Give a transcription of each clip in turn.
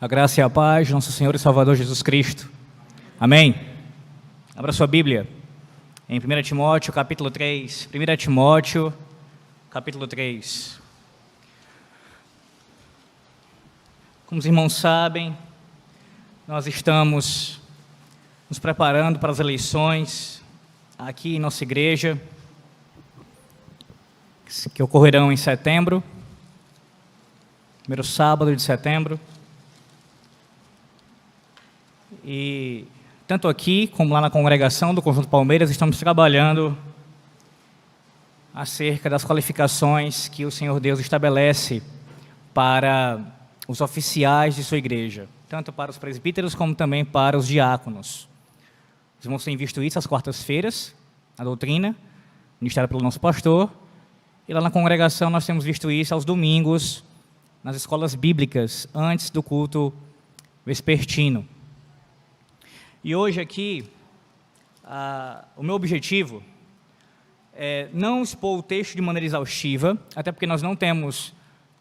A graça e a paz de nosso Senhor e Salvador Jesus Cristo. Amém. Abra sua Bíblia em 1 Timóteo, capítulo 3. 1 Timóteo, capítulo 3. Como os irmãos sabem, nós estamos nos preparando para as eleições aqui em nossa igreja, que ocorrerão em setembro, primeiro sábado de setembro. E tanto aqui como lá na congregação do Conjunto Palmeiras estamos trabalhando acerca das qualificações que o Senhor Deus estabelece para os oficiais de sua igreja, tanto para os presbíteros como também para os diáconos. Os irmãos têm visto isso às quartas-feiras, na doutrina, ministrada pelo nosso pastor, e lá na congregação nós temos visto isso aos domingos, nas escolas bíblicas, antes do culto vespertino. E hoje aqui, o meu objetivo é não expor o texto de maneira exaustiva, até porque nós não temos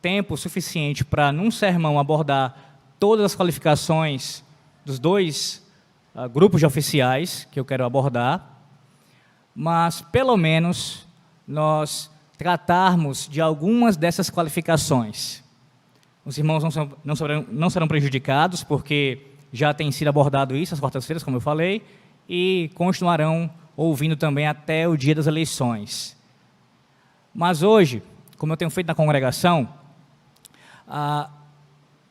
tempo suficiente para, num sermão, abordar todas as qualificações dos dois grupos de oficiais que eu quero abordar, mas, pelo menos, nós tratarmos de algumas dessas qualificações. Os irmãos não serão prejudicados, porque já tem sido abordado isso às quartas-feiras, como eu falei, e continuarão ouvindo também até o dia das eleições. Mas hoje, como eu tenho feito na congregação,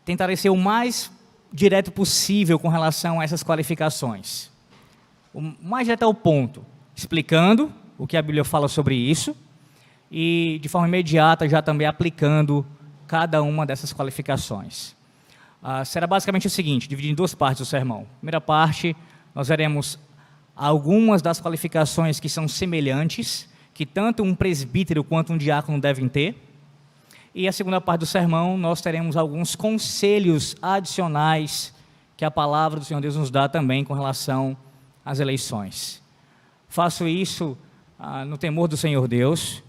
tentarei ser o mais direto possível com relação a essas qualificações. O mais direto ao ponto, explicando o que a Bíblia fala sobre isso e, de forma imediata, já também aplicando cada uma dessas qualificações. Será basicamente o seguinte, dividido em duas partes o sermão. Primeira parte, nós veremos algumas das qualificações que são semelhantes, que tanto um presbítero quanto um diácono devem ter. E a segunda parte do sermão, nós teremos alguns conselhos adicionais que a palavra do Senhor Deus nos dá também com relação às eleições. Faço isso no temor do Senhor Deus,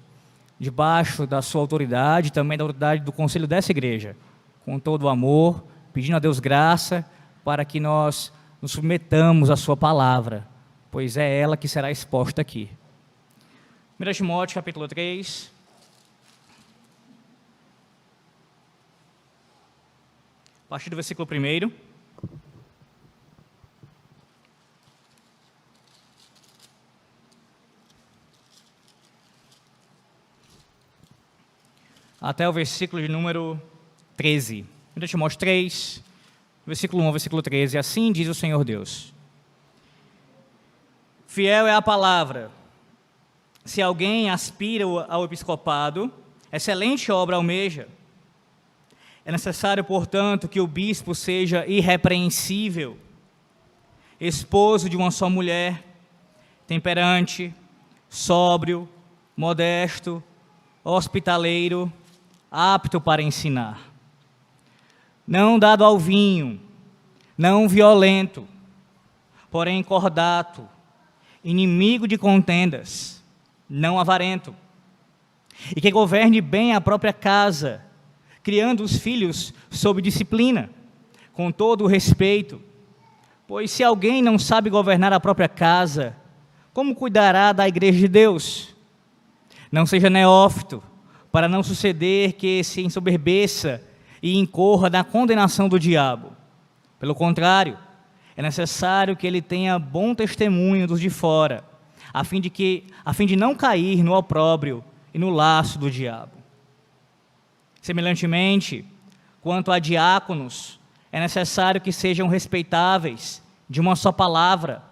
debaixo da sua autoridade, também da autoridade do conselho dessa igreja, com todo o amor, pedindo a Deus graça para que nós nos submetamos à sua palavra, pois é ela que será exposta aqui. 1 Timóteo, capítulo 3. A partir do versículo 1. Até o versículo de número 13. 1 Timóteo 3, versículo 1 ao versículo 13. Assim diz o Senhor Deus: fiel é a palavra. Se alguém aspira ao episcopado, excelente obra almeja. É necessário, portanto, que o bispo seja irrepreensível, esposo de uma só mulher, temperante, sóbrio, modesto, hospitaleiro, apto para ensinar. Não dado ao vinho, não violento, porém cordato, inimigo de contendas, não avarento, e que governe bem a própria casa, criando os filhos sob disciplina, com todo o respeito. Pois se alguém não sabe governar a própria casa, como cuidará da igreja de Deus? Não seja neófito, para não suceder que se ensoberbeça e incorra na condenação do diabo. Pelo contrário, é necessário que ele tenha bom testemunho dos de fora, a fim de não cair no opróbrio e no laço do diabo. Semelhantemente, quanto a diáconos, é necessário que sejam respeitáveis, de uma só palavra,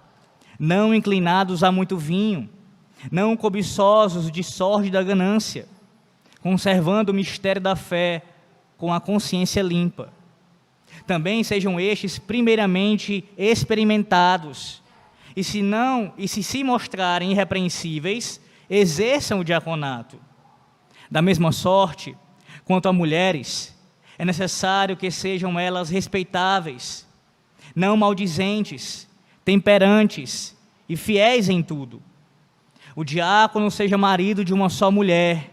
não inclinados a muito vinho, não cobiçosos de sorte da ganância, conservando o mistério da fé com a consciência limpa. Também sejam estes primeiramente experimentados, e se mostrarem irrepreensíveis, exerçam o diaconato. Da mesma sorte, quanto a mulheres, é necessário que sejam elas respeitáveis, não maldizentes, temperantes e fiéis em tudo. O diácono seja marido de uma só mulher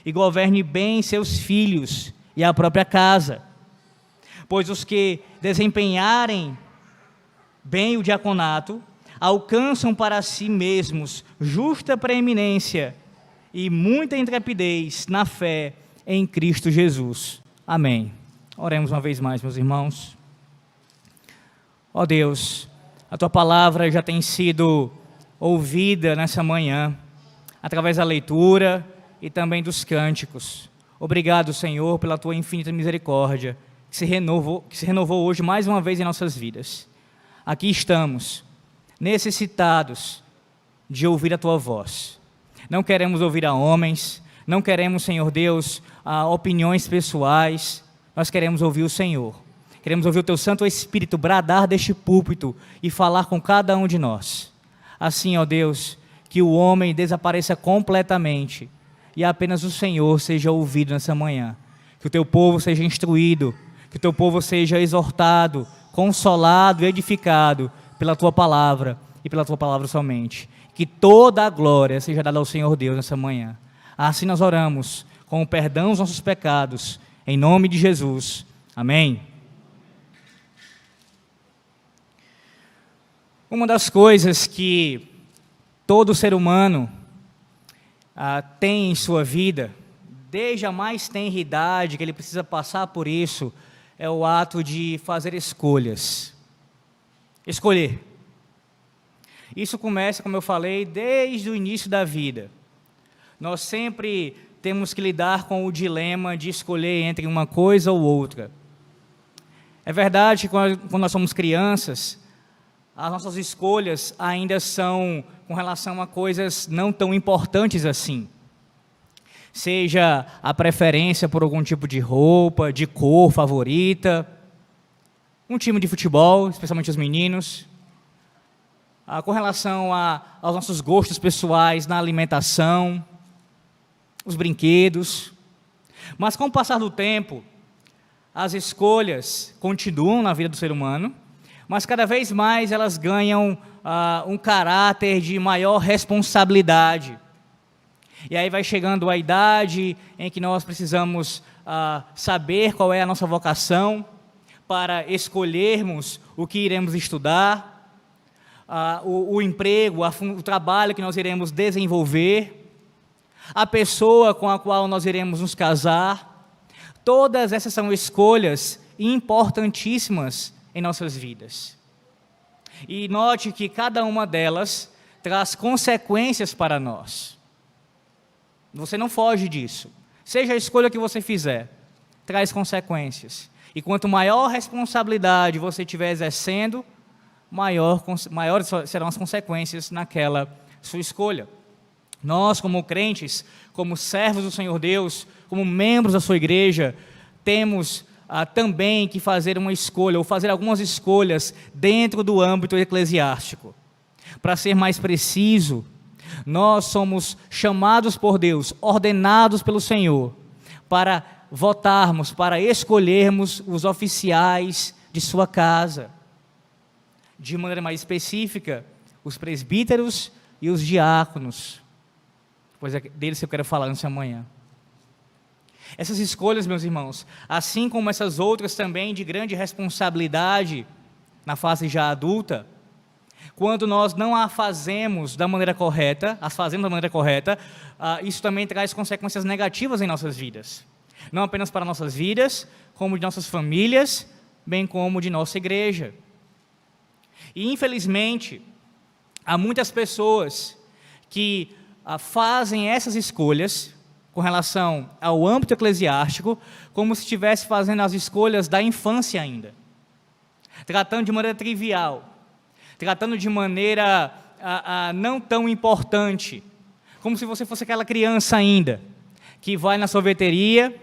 e governe bem seus filhos e a própria casa. pois os que desempenharem bem o diaconato alcançam para si mesmos justa preeminência e muita intrepidez na fé em Cristo Jesus. Amém. Oremos uma vez mais, meus irmãos. Ó Deus, a Tua palavra já tem sido ouvida nessa manhã, através da leitura e também dos cânticos. Obrigado, Senhor, pela Tua infinita misericórdia, que se renovou hoje mais uma vez em nossas vidas. Aqui estamos, necessitados de ouvir a Tua voz. Não queremos ouvir a homens, não queremos, Senhor Deus, opiniões pessoais, nós queremos ouvir o Senhor. Queremos ouvir o Teu Santo Espírito bradar deste púlpito e falar com cada um de nós. Assim, ó Deus, que o homem desapareça completamente e apenas o Senhor seja ouvido nessa manhã. Que o Teu povo seja instruído, que o Teu povo seja exortado, consolado e edificado pela Tua palavra e pela Tua palavra somente. Que toda a glória seja dada ao Senhor Deus nessa manhã. Assim nós oramos, com o perdão dos nossos pecados, em nome de Jesus. Amém. Uma das coisas que todo ser humano tem em sua vida, desde a mais tenra idade que ele precisa passar por isso, é o ato de fazer escolhas. Escolher. Isso começa, como eu falei, desde o início da vida. Nós sempre temos que lidar com o dilema de escolher entre uma coisa ou outra. É verdade que quando nós somos crianças, as nossas escolhas ainda são com relação a coisas não tão importantes assim. Seja a preferência por algum tipo de roupa, de cor favorita, um time de futebol, especialmente os meninos, com relação aos nossos gostos pessoais na alimentação, os brinquedos. Mas com o passar do tempo, as escolhas continuam na vida do ser humano, mas cada vez mais elas ganham um caráter de maior responsabilidade. E aí vai chegando a idade em que nós precisamos saber qual é a nossa vocação, para escolhermos o que iremos estudar, o emprego, o trabalho que nós iremos desenvolver, a pessoa com a qual nós iremos nos casar. Todas essas são escolhas importantíssimas em nossas vidas. E note que cada uma delas traz consequências para nós. Você não foge disso. Seja a escolha que você fizer, traz consequências. E quanto maior responsabilidade você estiver exercendo, maiores serão as consequências naquela sua escolha. Nós, como crentes, como servos do Senhor Deus, como membros da sua igreja, temos também que fazer uma escolha, ou fazer algumas escolhas dentro do âmbito eclesiástico. Para ser mais preciso, nós somos chamados por Deus, ordenados pelo Senhor, para votarmos, para escolhermos os oficiais de sua casa. De maneira mais específica, os presbíteros e os diáconos. Pois é deles que eu quero falar nessa manhã. Essas escolhas, meus irmãos, assim como essas outras também de grande responsabilidade na fase já adulta, quando nós não as fazemos da maneira correta, isso também traz consequências negativas em nossas vidas. Não apenas para nossas vidas, como de nossas famílias, bem como de nossa igreja. E infelizmente, há muitas pessoas que fazem essas escolhas com relação ao âmbito eclesiástico, como se estivesse fazendo as escolhas da infância ainda, tratando de maneira trivial, tratando de maneira não tão importante, como se você fosse aquela criança ainda, que vai na sorveteria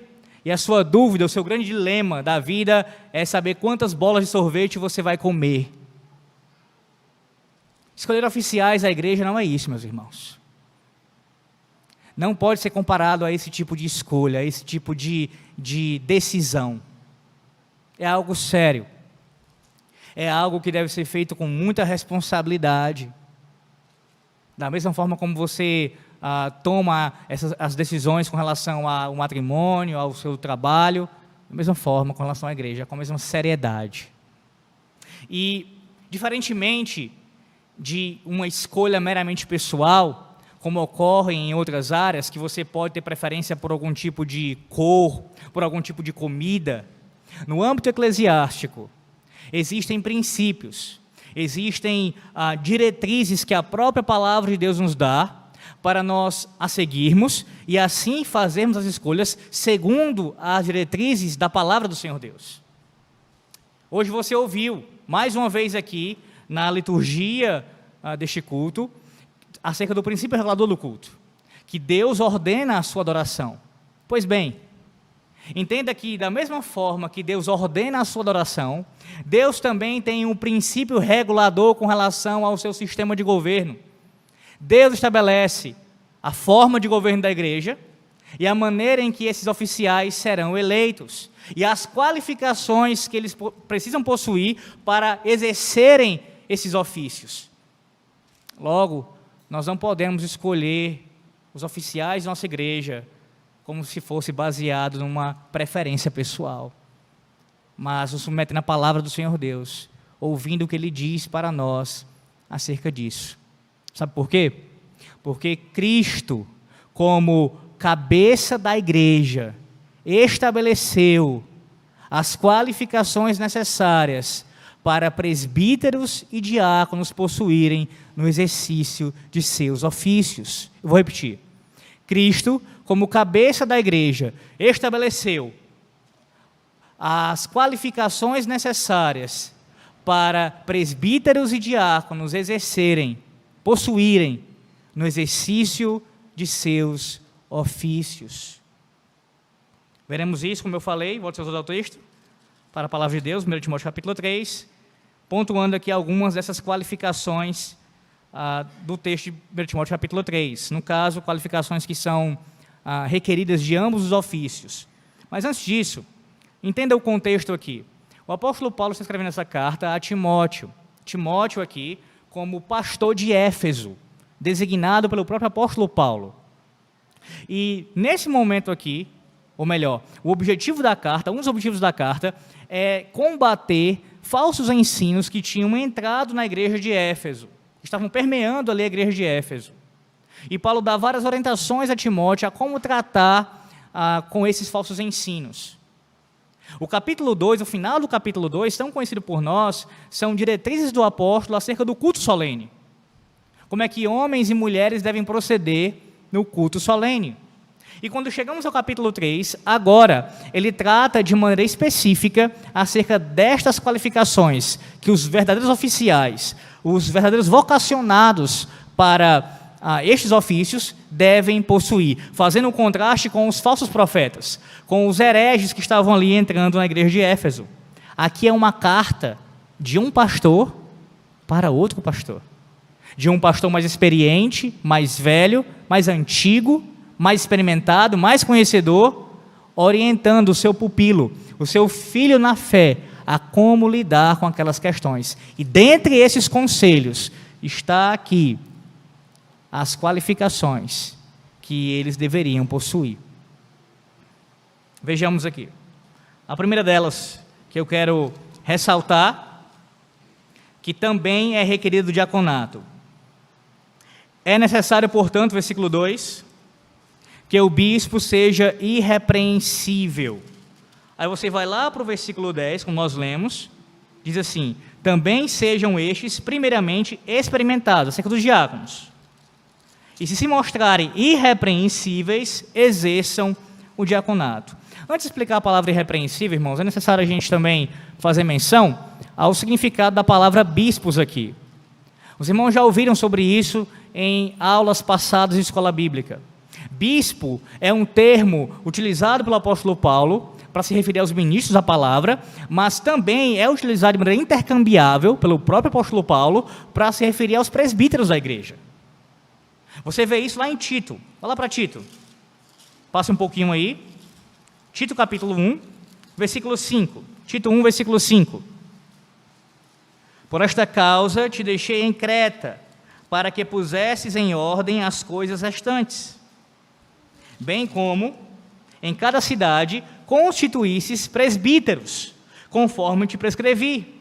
e a sua dúvida, o seu grande dilema da vida é saber quantas bolas de sorvete você vai comer. Escolher oficiais da igreja não é isso, meus irmãos. Não pode ser comparado a esse tipo de escolha, a esse tipo de decisão. É algo sério. É algo que deve ser feito com muita responsabilidade. Da mesma forma como você toma as decisões com relação ao matrimônio, ao seu trabalho, da mesma forma com relação à igreja, com a mesma seriedade. E, diferentemente de uma escolha meramente pessoal, como ocorre em outras áreas, que você pode ter preferência por algum tipo de cor, por algum tipo de comida, no âmbito eclesiástico, existem princípios, existem diretrizes que a própria palavra de Deus nos dá para nós a seguirmos e assim fazermos as escolhas segundo as diretrizes da palavra do Senhor Deus. Hoje você ouviu, mais uma vez aqui, na liturgia deste culto, acerca do princípio regulador do culto, que Deus ordena a sua adoração. Pois bem, entenda que da mesma forma que Deus ordena a sua adoração, Deus também tem um princípio regulador com relação ao seu sistema de governo. Deus estabelece a forma de governo da igreja e a maneira em que esses oficiais serão eleitos e as qualificações que eles precisam possuir para exercerem esses ofícios. Logo, nós não podemos escolher os oficiais da nossa igreja como se fosse baseado numa preferência pessoal, mas nos submetendo à palavra do Senhor Deus, ouvindo o que Ele diz para nós acerca disso. Sabe por quê? Porque Cristo, como cabeça da igreja, estabeleceu as qualificações necessárias para presbíteros e diáconos possuírem no exercício de seus ofícios. Eu vou repetir. Cristo, como cabeça da igreja, estabeleceu as qualificações necessárias para presbíteros e diáconos possuírem no exercício de seus ofícios. Veremos isso, como eu falei, volto a usar o texto, para a palavra de Deus, 1 Timóteo capítulo 3, pontuando aqui algumas dessas qualificações do texto de 1 Timóteo capítulo 3. No caso, qualificações que são requeridas de ambos os ofícios. Mas antes disso, entenda o contexto aqui. O apóstolo Paulo está escrevendo essa carta a Timóteo. Timóteo aqui, como pastor de Éfeso, designado pelo próprio apóstolo Paulo. E nesse momento aqui, ou melhor, um dos objetivos da carta é combater falsos ensinos que tinham entrado na igreja de Éfeso, estavam permeando ali a igreja de Éfeso. E Paulo dá várias orientações a Timóteo a como tratar com esses falsos ensinos. O capítulo 2, o final do capítulo 2, tão conhecido por nós, são diretrizes do apóstolo acerca do culto solene. Como é que homens e mulheres devem proceder no culto solene. E quando chegamos ao capítulo 3, agora, ele trata de maneira específica acerca destas qualificações que os verdadeiros oficiais, os verdadeiros vocacionados para estes ofícios devem possuir, fazendo um contraste com os falsos profetas, com os hereges que estavam ali entrando na igreja de Éfeso. Aqui é uma carta de um pastor para outro pastor, de um pastor mais experiente, mais velho, mais antigo, mais experimentado, mais conhecedor, orientando o seu pupilo, o seu filho na fé, a como lidar com aquelas questões. E dentre esses conselhos está aqui as qualificações que eles deveriam possuir. Vejamos aqui. A primeira delas, que eu quero ressaltar, que também é requerido do diaconato. É necessário, portanto, versículo 2, que o bispo seja irrepreensível. Aí você vai lá para o versículo 10, como nós lemos, diz assim: também sejam estes, primeiramente, experimentados, acerca dos diáconos. E se mostrarem irrepreensíveis, exerçam o diaconato. Antes de explicar a palavra irrepreensível, irmãos, é necessário a gente também fazer menção ao significado da palavra bispos aqui. Os irmãos já ouviram sobre isso em aulas passadas de escola bíblica. Bispo é um termo utilizado pelo apóstolo Paulo para se referir aos ministros da palavra, mas também é utilizado de maneira intercambiável pelo próprio apóstolo Paulo para se referir aos presbíteros da igreja. Você vê isso lá em Tito. Vai lá para Tito. Passa um pouquinho aí. Tito capítulo 1, versículo 5. Tito 1, versículo 5. Por esta causa te deixei em Creta, para que pusesses em ordem as coisas restantes, bem como em cada cidade constituísseis presbíteros, conforme te prescrevi.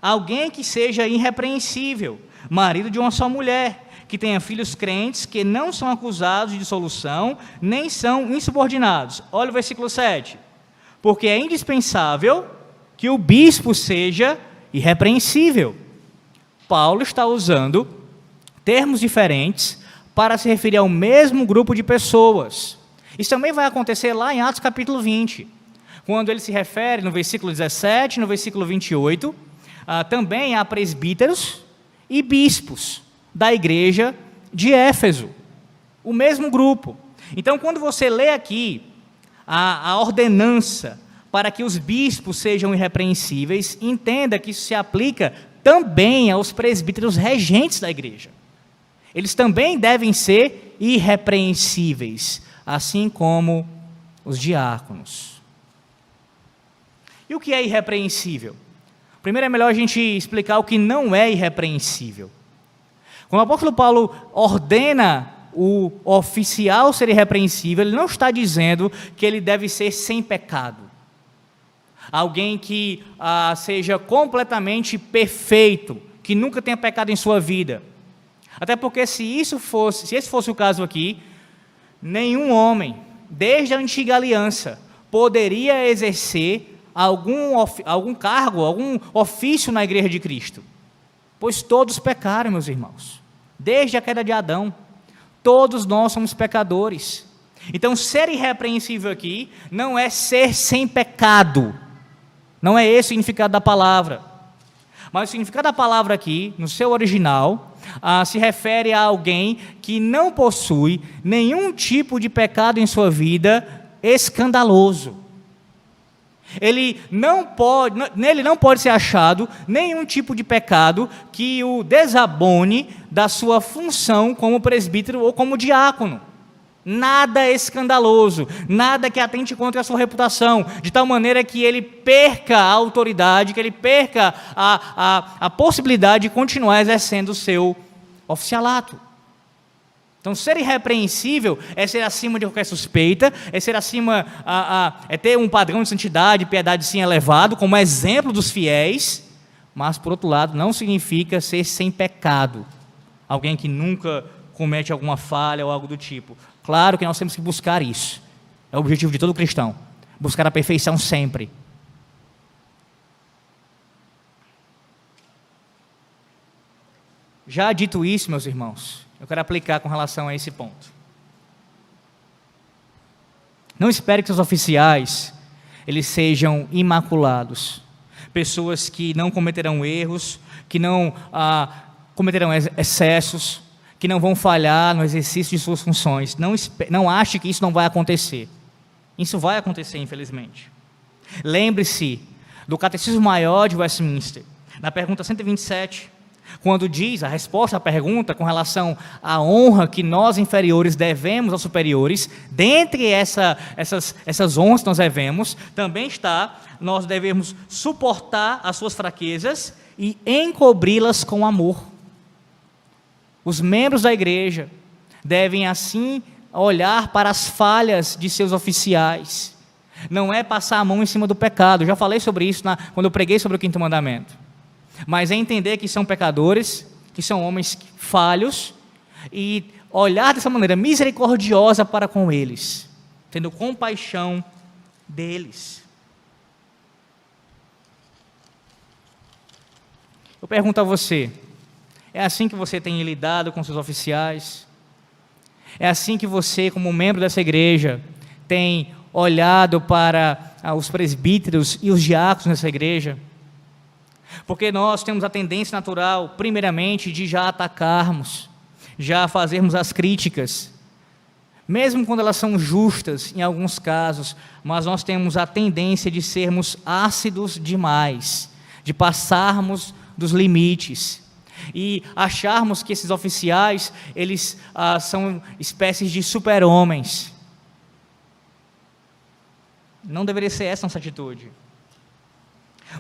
Alguém que seja irrepreensível, marido de uma só mulher, que tenha filhos crentes, que não são acusados de dissolução, nem são insubordinados. Olha o versículo 7. Porque é indispensável que o bispo seja irrepreensível. Paulo está usando termos diferentes para se referir ao mesmo grupo de pessoas. Isso também vai acontecer lá em Atos capítulo 20, quando ele se refere no versículo 17, no versículo 28, também a presbíteros e bispos da igreja de Éfeso, o mesmo grupo. Então, quando você lê aqui a ordenança para que os bispos sejam irrepreensíveis, entenda que isso se aplica também aos presbíteros regentes da igreja. Eles também devem ser irrepreensíveis, assim como os diáconos. E o que é irrepreensível? Primeiro é melhor a gente explicar o que não é irrepreensível. Quando o apóstolo Paulo ordena o oficial ser irrepreensível, ele não está dizendo que ele deve ser sem pecado. Alguém que seja completamente perfeito, que nunca tenha pecado em sua vida. Até porque se esse fosse o caso aqui, nenhum homem, desde a antiga aliança, poderia exercer algum cargo, algum ofício na igreja de Cristo. Pois todos pecaram, meus irmãos. Desde a queda de Adão, todos nós somos pecadores. Então, ser irrepreensível aqui não é ser sem pecado. Não é esse o significado da palavra. Mas o significado da palavra aqui, no seu original, se refere a alguém que não possui nenhum tipo de pecado em sua vida escandaloso. Nele não pode ser achado nenhum tipo de pecado que o desabone da sua função como presbítero ou como diácono. Nada escandaloso, nada que atente contra a sua reputação, de tal maneira que ele perca a autoridade, que ele perca a possibilidade de continuar exercendo o seu oficialato. Então, ser irrepreensível é ser acima de qualquer suspeita, é ser acima, é ter um padrão de santidade e piedade sim elevado, como exemplo dos fiéis, mas, por outro lado, não significa ser sem pecado, alguém que nunca comete alguma falha ou algo do tipo. Claro que nós temos que buscar isso, é o objetivo de todo cristão, buscar a perfeição sempre. Já dito isso, meus irmãos, eu quero aplicar com relação a esse ponto. Não espere que os oficiais eles sejam imaculados, pessoas que não cometerão erros, que não cometerão excessos, que não vão falhar no exercício de suas funções. Não ache que isso não vai acontecer. Isso vai acontecer, infelizmente. Lembre-se do Catecismo Maior de Westminster, na pergunta 127, quando diz a resposta à pergunta com relação à honra que nós inferiores devemos aos superiores, dentre essas honras que nós devemos, também está, nós devemos suportar as suas fraquezas e encobri-las com amor. Os membros da igreja devem assim olhar para as falhas de seus oficiais. Não é passar a mão em cima do pecado, já falei sobre isso quando eu preguei sobre o 5º mandamento. Mas é entender que são pecadores, que são homens falhos, e olhar dessa maneira misericordiosa para com eles, tendo compaixão deles. Eu pergunto a você, é assim que você tem lidado com seus oficiais? É assim que você, como membro dessa igreja, tem olhado para os presbíteros e os diáconos nessa igreja? Porque nós temos a tendência natural, primeiramente, de já atacarmos, já fazermos as críticas, mesmo quando elas são justas em alguns casos, mas nós temos a tendência de sermos ácidos demais, de passarmos dos limites e acharmos que esses oficiais, eles são espécies de super-homens. Não deveria ser essa nossa atitude.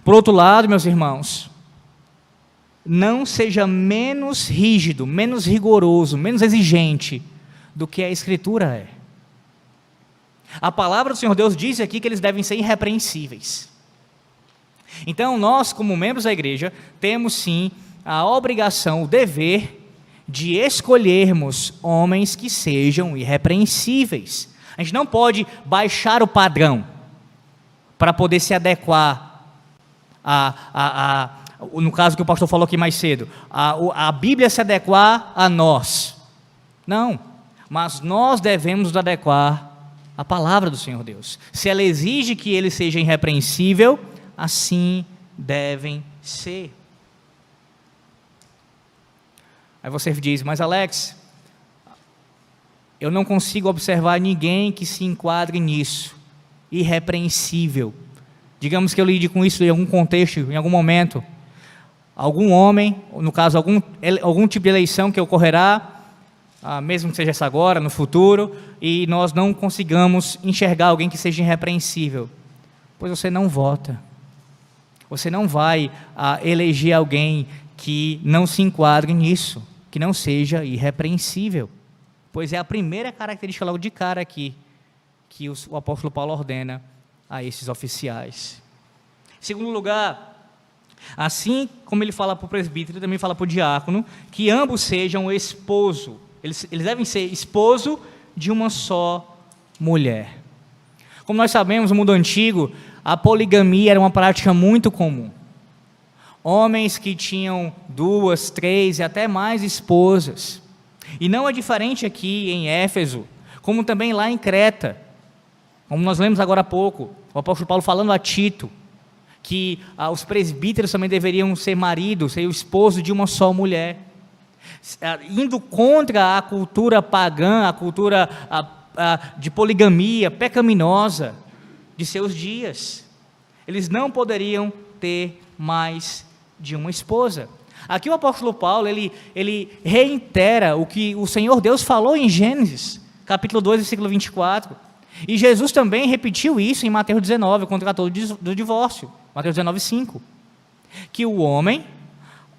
Por outro lado, meus irmãos, não seja menos rígido, menos rigoroso, menos exigente do que a Escritura é. A palavra do Senhor Deus diz aqui que eles devem ser irrepreensíveis. Então, nós, como membros da igreja, temos sim a obrigação, o dever de escolhermos homens que sejam irrepreensíveis. A gente não pode baixar o padrão para poder se adequar no caso que o pastor falou aqui mais cedo, a Bíblia se adequar a nós. Não, mas nós devemos nos adequar à palavra do Senhor Deus. Se ela exige que ele seja irrepreensível, assim devem ser. Aí você diz, mas Alex, eu não consigo observar ninguém que se enquadre nisso, irrepreensível. Digamos que eu lide com isso em algum contexto, em algum momento. Algum homem, no caso, algum tipo de eleição que ocorrerá, mesmo que seja essa agora, no futuro, e nós não consigamos enxergar alguém que seja irrepreensível. Pois você não vota. Você não vai eleger alguém que não se enquadre nisso, que não seja irrepreensível. Pois é a primeira característica logo de cara aqui, que o apóstolo Paulo ordena a esses oficiais. Em segundo lugar, assim como ele fala para o presbítero, ele também fala para o diácono, que ambos sejam esposo. Eles devem ser esposo de uma só mulher. Como nós sabemos, no mundo antigo, a poligamia era uma prática muito comum. Homens que tinham 2, 3 e até mais esposas. E não é diferente aqui em Éfeso, como também lá em Creta. Como nós lemos agora há pouco, o apóstolo Paulo falando a Tito, que os presbíteros também deveriam ser maridos, ser o esposo de uma só mulher. Indo contra a cultura pagã, a cultura de poligamia, pecaminosa de seus dias. Eles não poderiam ter mais de uma esposa. Aqui o apóstolo Paulo, ele reitera o que o Senhor Deus falou em Gênesis, capítulo 2, versículo 24. E Jesus também repetiu isso em Mateus 19, quando tratou do divórcio, Mateus 19, 5. Que o homem,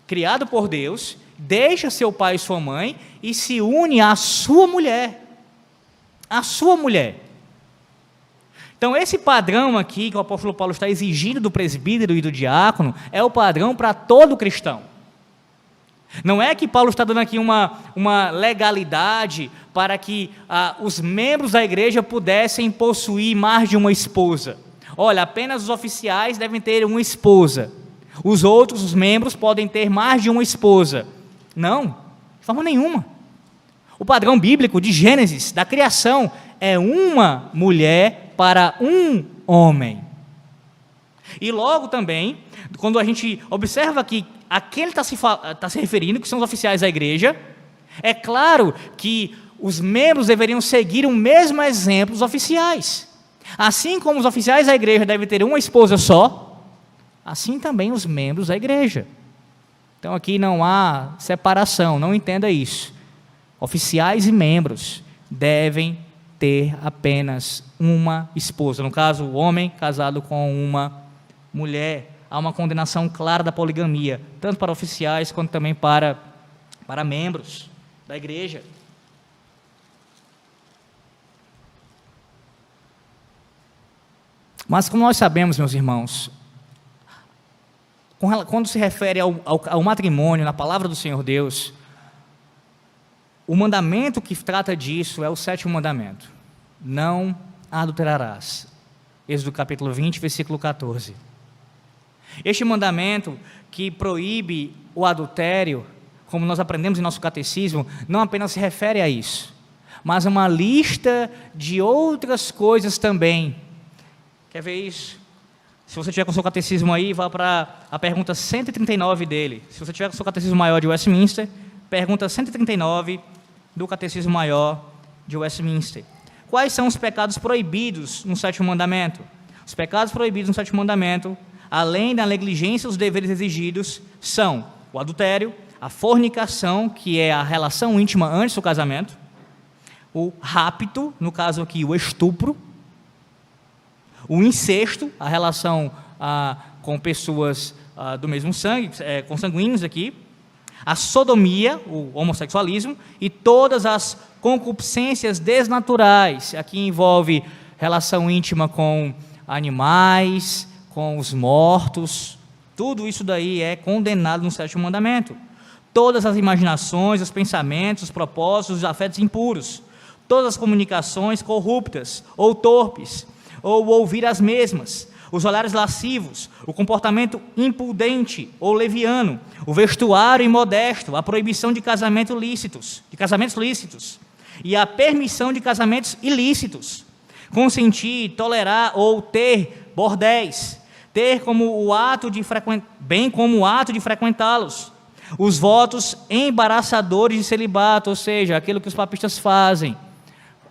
criado por Deus, deixa seu pai e sua mãe e se une à sua mulher. À sua mulher. Então, esse padrão aqui que o apóstolo Paulo está exigindo do presbítero e do diácono é o padrão para todo cristão. Não é que Paulo está dando aqui uma legalidade para que os membros da igreja pudessem possuir mais de uma esposa. Olha, apenas os oficiais devem ter uma esposa. Os outros, os membros, podem ter mais de uma esposa. Não, de forma nenhuma. O padrão bíblico de Gênesis, da criação, é uma mulher para um homem. E logo também, quando a gente observa que a quem ele está se referindo, que são os oficiais da igreja, é claro que os membros deveriam seguir o mesmo exemplo dos oficiais. Assim como os oficiais da igreja devem ter uma esposa só, assim também os membros da igreja. Então aqui não há separação, não entenda isso. Oficiais e membros devem ter apenas uma esposa. No caso, o homem casado com uma mulher. Há uma condenação clara da poligamia, tanto para oficiais quanto também para membros da igreja. Mas como nós sabemos, meus irmãos, quando se refere ao matrimônio, na palavra do Senhor Deus, o mandamento que trata disso é o 7º mandamento. Não adulterarás. Êxodo capítulo 20, versículo 14. Este mandamento que proíbe o adultério, como nós aprendemos em nosso catecismo, não apenas se refere a isso, mas a uma lista de outras coisas também. Quer ver isso? Se você tiver com o seu catecismo aí, vá para a pergunta 139 dele. Se você tiver com o seu catecismo maior de Westminster, pergunta 139 do catecismo maior de Westminster. Quais são os pecados proibidos no 7º mandamento? Os pecados proibidos no 7º mandamento, além da negligência dos deveres exigidos, são o adultério, a fornicação, que é a relação íntima antes do casamento, o rapto, no caso aqui o estupro, o incesto, a relação com pessoas do mesmo sangue, consanguíneos aqui, a sodomia, o homossexualismo, e todas as concupiscências desnaturais. Aqui envolve relação íntima com animais, com os mortos. Tudo isso daí é condenado no sétimo mandamento. Todas as imaginações, os pensamentos, os propósitos, os afetos impuros, todas as comunicações corruptas ou torpes, ou ouvir as mesmas, os olhares lascivos, o comportamento impudente ou leviano, o vestuário imodesto, a proibição de casamentos lícitos, e a permissão de casamentos ilícitos, consentir, tolerar ou ter bordéis, ter como o ato de bem como o ato de frequentá-los, os votos embaraçadores de celibato, ou seja, aquilo que os papistas fazem,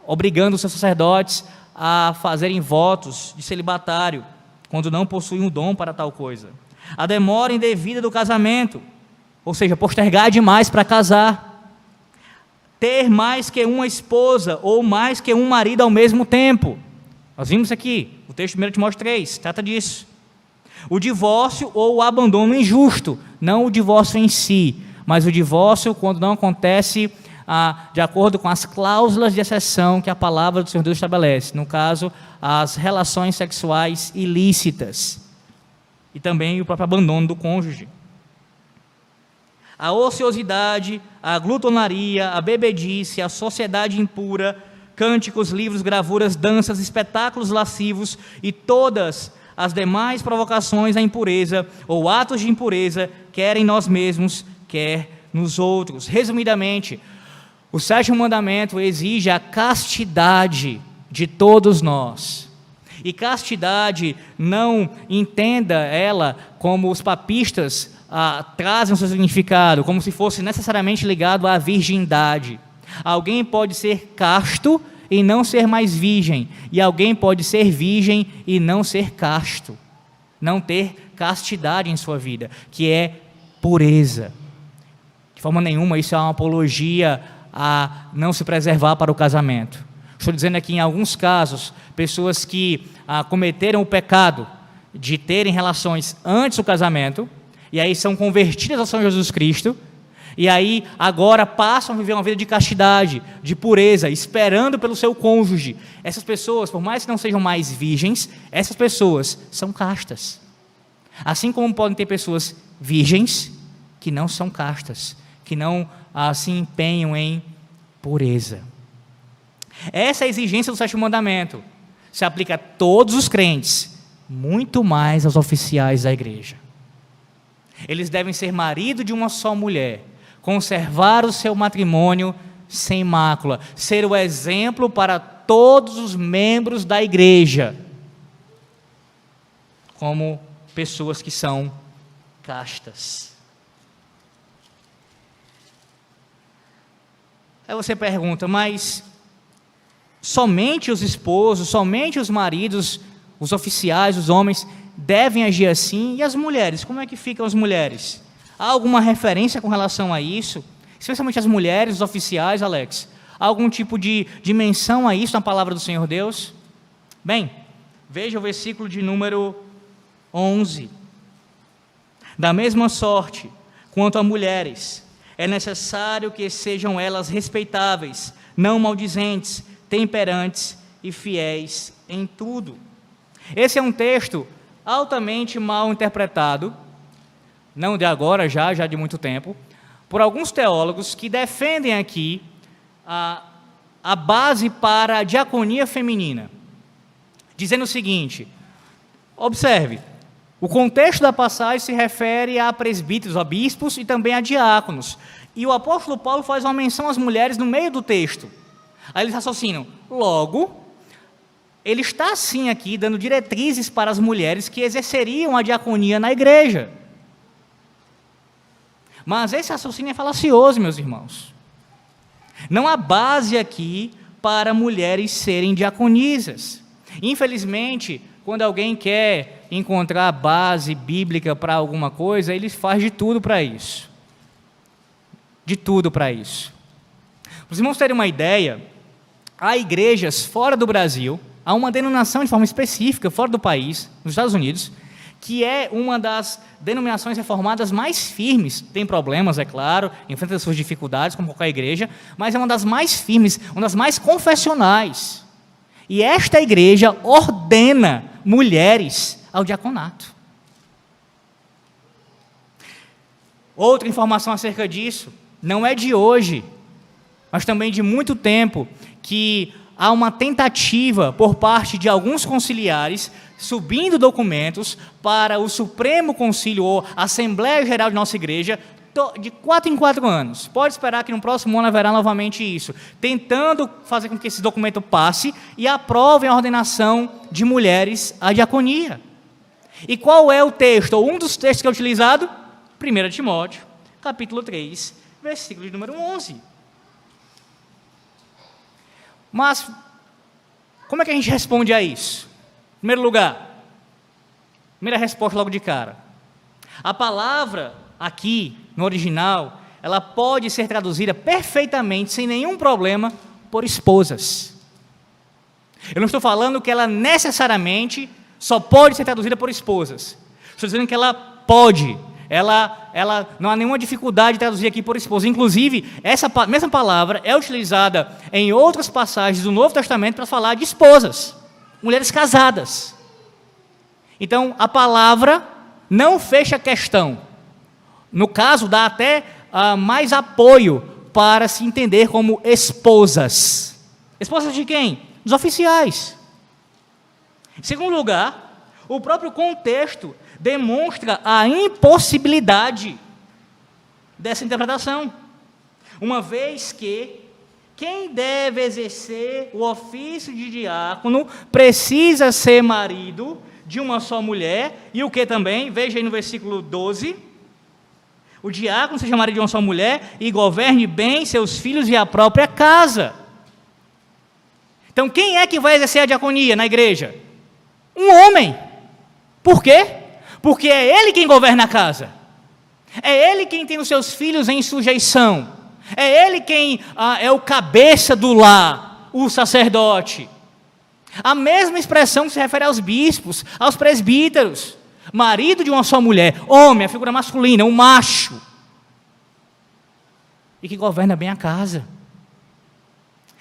obrigando os seus sacerdotes a fazerem votos de celibatário, quando não possuem um dom para tal coisa. A demora indevida do casamento, ou seja, postergar demais para casar. Ter mais que uma esposa ou mais que um marido ao mesmo tempo. Nós vimos aqui, o texto de 1 Timóteo 3, trata disso. O divórcio ou o abandono injusto, não o divórcio em si, mas o divórcio quando não acontece de acordo com as cláusulas de exceção que a palavra do Senhor Deus estabelece, no caso, as relações sexuais ilícitas, e também o próprio abandono do cônjuge. A ociosidade, a glutonaria, a bebedice, a sociedade impura, cânticos, livros, gravuras, danças, espetáculos lascivos e todas as demais provocações à impureza ou atos de impureza, quer em nós mesmos, quer nos outros. Resumidamente, o sétimo mandamento exige a castidade de todos nós. E castidade, não entenda ela como os papistas trazem o seu significado, como se fosse necessariamente ligado à virgindade. Alguém pode ser casto e não ser mais virgem, e alguém pode ser virgem e não ser casto, não ter castidade em sua vida, que é pureza. De forma nenhuma isso é uma apologia a não se preservar para o casamento. Estou dizendo aqui, em alguns casos, pessoas que cometeram o pecado de terem relações antes do casamento, e aí são convertidas ao Senhor Jesus Cristo, e aí agora passam a viver uma vida de castidade, de pureza, esperando pelo seu cônjuge. Essas pessoas, por mais que não sejam mais virgens, essas pessoas são castas. Assim como podem ter pessoas virgens que não são castas, que não se empenham em pureza. Essa é a exigência do sétimo mandamento. Se aplica a todos os crentes, muito mais aos oficiais da igreja. Eles devem ser marido de uma só mulher, conservar o seu matrimônio sem mácula, ser o exemplo para todos os membros da igreja, como pessoas que são castas. Aí você pergunta, mas somente os esposos, somente os maridos, os oficiais, os homens, devem agir assim? E as mulheres? Como é que ficam as mulheres? Há alguma referência com relação a isso? Especialmente as mulheres, os oficiais, Alex? Há algum tipo de menção a isso na palavra do Senhor Deus? Bem, veja o versículo de número 11. Da mesma sorte, quanto a mulheres, é necessário que sejam elas respeitáveis, não maldizentes, temperantes e fiéis em tudo. Esse é um texto altamente mal interpretado, não de agora, já de muito tempo, por alguns teólogos que defendem aqui a base para a diaconia feminina, dizendo o seguinte: observe, o contexto da passagem se refere a presbíteros, a bispos e também a diáconos, e o apóstolo Paulo faz uma menção às mulheres no meio do texto. Aí eles raciocinam, logo, ele está assim aqui, dando diretrizes para as mulheres que exerceriam a diaconia na igreja. Mas esse raciocínio é falacioso, meus irmãos. Não há base aqui para mulheres serem diaconisas. Infelizmente, quando alguém quer encontrar base bíblica para alguma coisa, ele faz de tudo para isso. De tudo para isso. Para os irmãos terem uma ideia, há igrejas fora do Brasil, há uma denominação de forma específica fora do país, nos Estados Unidos, que é uma das denominações reformadas mais firmes. Tem problemas, é claro, enfrenta suas dificuldades, como qualquer igreja, mas é uma das mais firmes, uma das mais confessionais. E esta igreja ordena mulheres ao diaconato. Outra informação acerca disso, não é de hoje, mas também de muito tempo, que há uma tentativa por parte de alguns conciliares, subindo documentos para o Supremo Concílio ou Assembleia Geral de nossa igreja, de 4 em 4 anos. Pode esperar que no próximo ano haverá novamente isso, tentando fazer com que esse documento passe e aprovem a ordenação de mulheres à diaconia. E qual é o texto, ou um dos textos que é utilizado? 1 Timóteo, capítulo 3, versículo de número 11. Mas, como é que a gente responde a isso? Em primeiro lugar, primeira resposta logo de cara. A palavra aqui, no original, ela pode ser traduzida perfeitamente, sem nenhum problema, por esposas. Eu não estou falando que ela necessariamente só pode ser traduzida por esposas. Estou dizendo que ela pode. Ela não há nenhuma dificuldade de traduzir aqui por esposa. Inclusive, essa mesma palavra é utilizada em outras passagens do Novo Testamento para falar de esposas, mulheres casadas. Então, a palavra não fecha a questão. No caso, dá até mais apoio para se entender como esposas. Esposas de quem? Dos oficiais. Em segundo lugar, o próprio contexto demonstra a impossibilidade dessa interpretação, uma vez que quem deve exercer o ofício de diácono precisa ser marido de uma só mulher, e o que também? Veja aí no versículo 12, o diácono seja marido de uma só mulher e governe bem seus filhos e a própria casa. Então quem é que vai exercer a diaconia na igreja? Um homem. Por quê? Porque é ele quem governa a casa, é ele quem tem os seus filhos em sujeição, é ele quem é o cabeça do lar, o sacerdote. A mesma expressão que se refere aos bispos, aos presbíteros, marido de uma só mulher, homem, a figura masculina, um macho, e que governa bem a casa.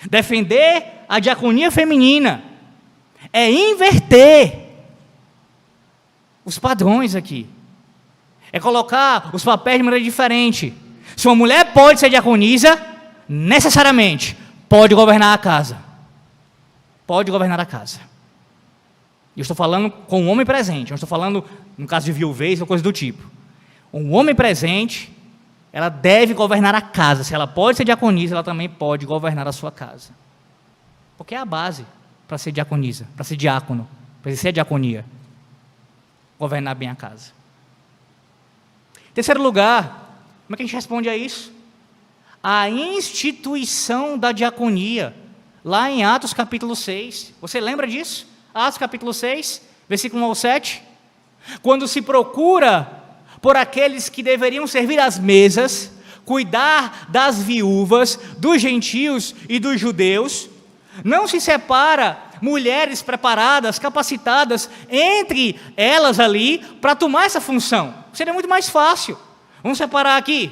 Defender a diaconia feminina é inverter os padrões aqui, é colocar os papéis de maneira diferente. Se uma mulher pode ser diaconisa, necessariamente pode governar a casa. Pode governar a casa. Eu estou falando com um homem presente, eu estou falando, no caso de viuvez ou coisa do tipo. Um homem presente, ela deve governar a casa. Se ela pode ser diaconisa, ela também pode governar a sua casa. Porque é a base para ser diaconisa, para ser diácono, para exercer a diaconia. Governar bem a casa. Em terceiro lugar, como é que a gente responde a isso? A instituição da diaconia, lá em Atos capítulo 6. Você lembra disso? Atos capítulo 6, versículo 1 ao 7. Quando se procura por aqueles que deveriam servir às mesas, cuidar das viúvas, dos gentios e dos judeus, não se separa mulheres preparadas, capacitadas entre elas ali para tomar essa função. Seria muito mais fácil. Vamos separar aqui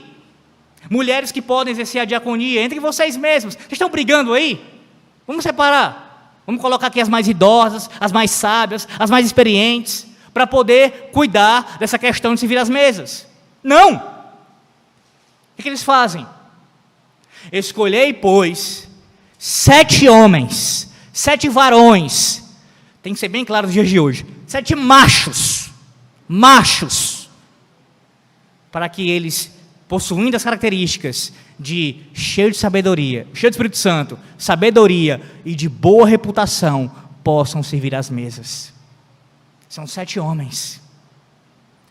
mulheres que podem exercer a diaconia entre vocês mesmos. Vocês estão brigando aí? Vamos separar. Vamos colocar aqui as mais idosas, as mais sábias, as mais experientes, para poder cuidar dessa questão de servir às mesas. Não! O que eles fazem? Escolhei, pois, 7 homens, 7 varões, tem que ser bem claro nos dias de hoje, 7 machos, para que eles, possuindo as características de cheio de sabedoria, cheio do Espírito Santo, sabedoria e de boa reputação, possam servir às mesas. São 7 homens,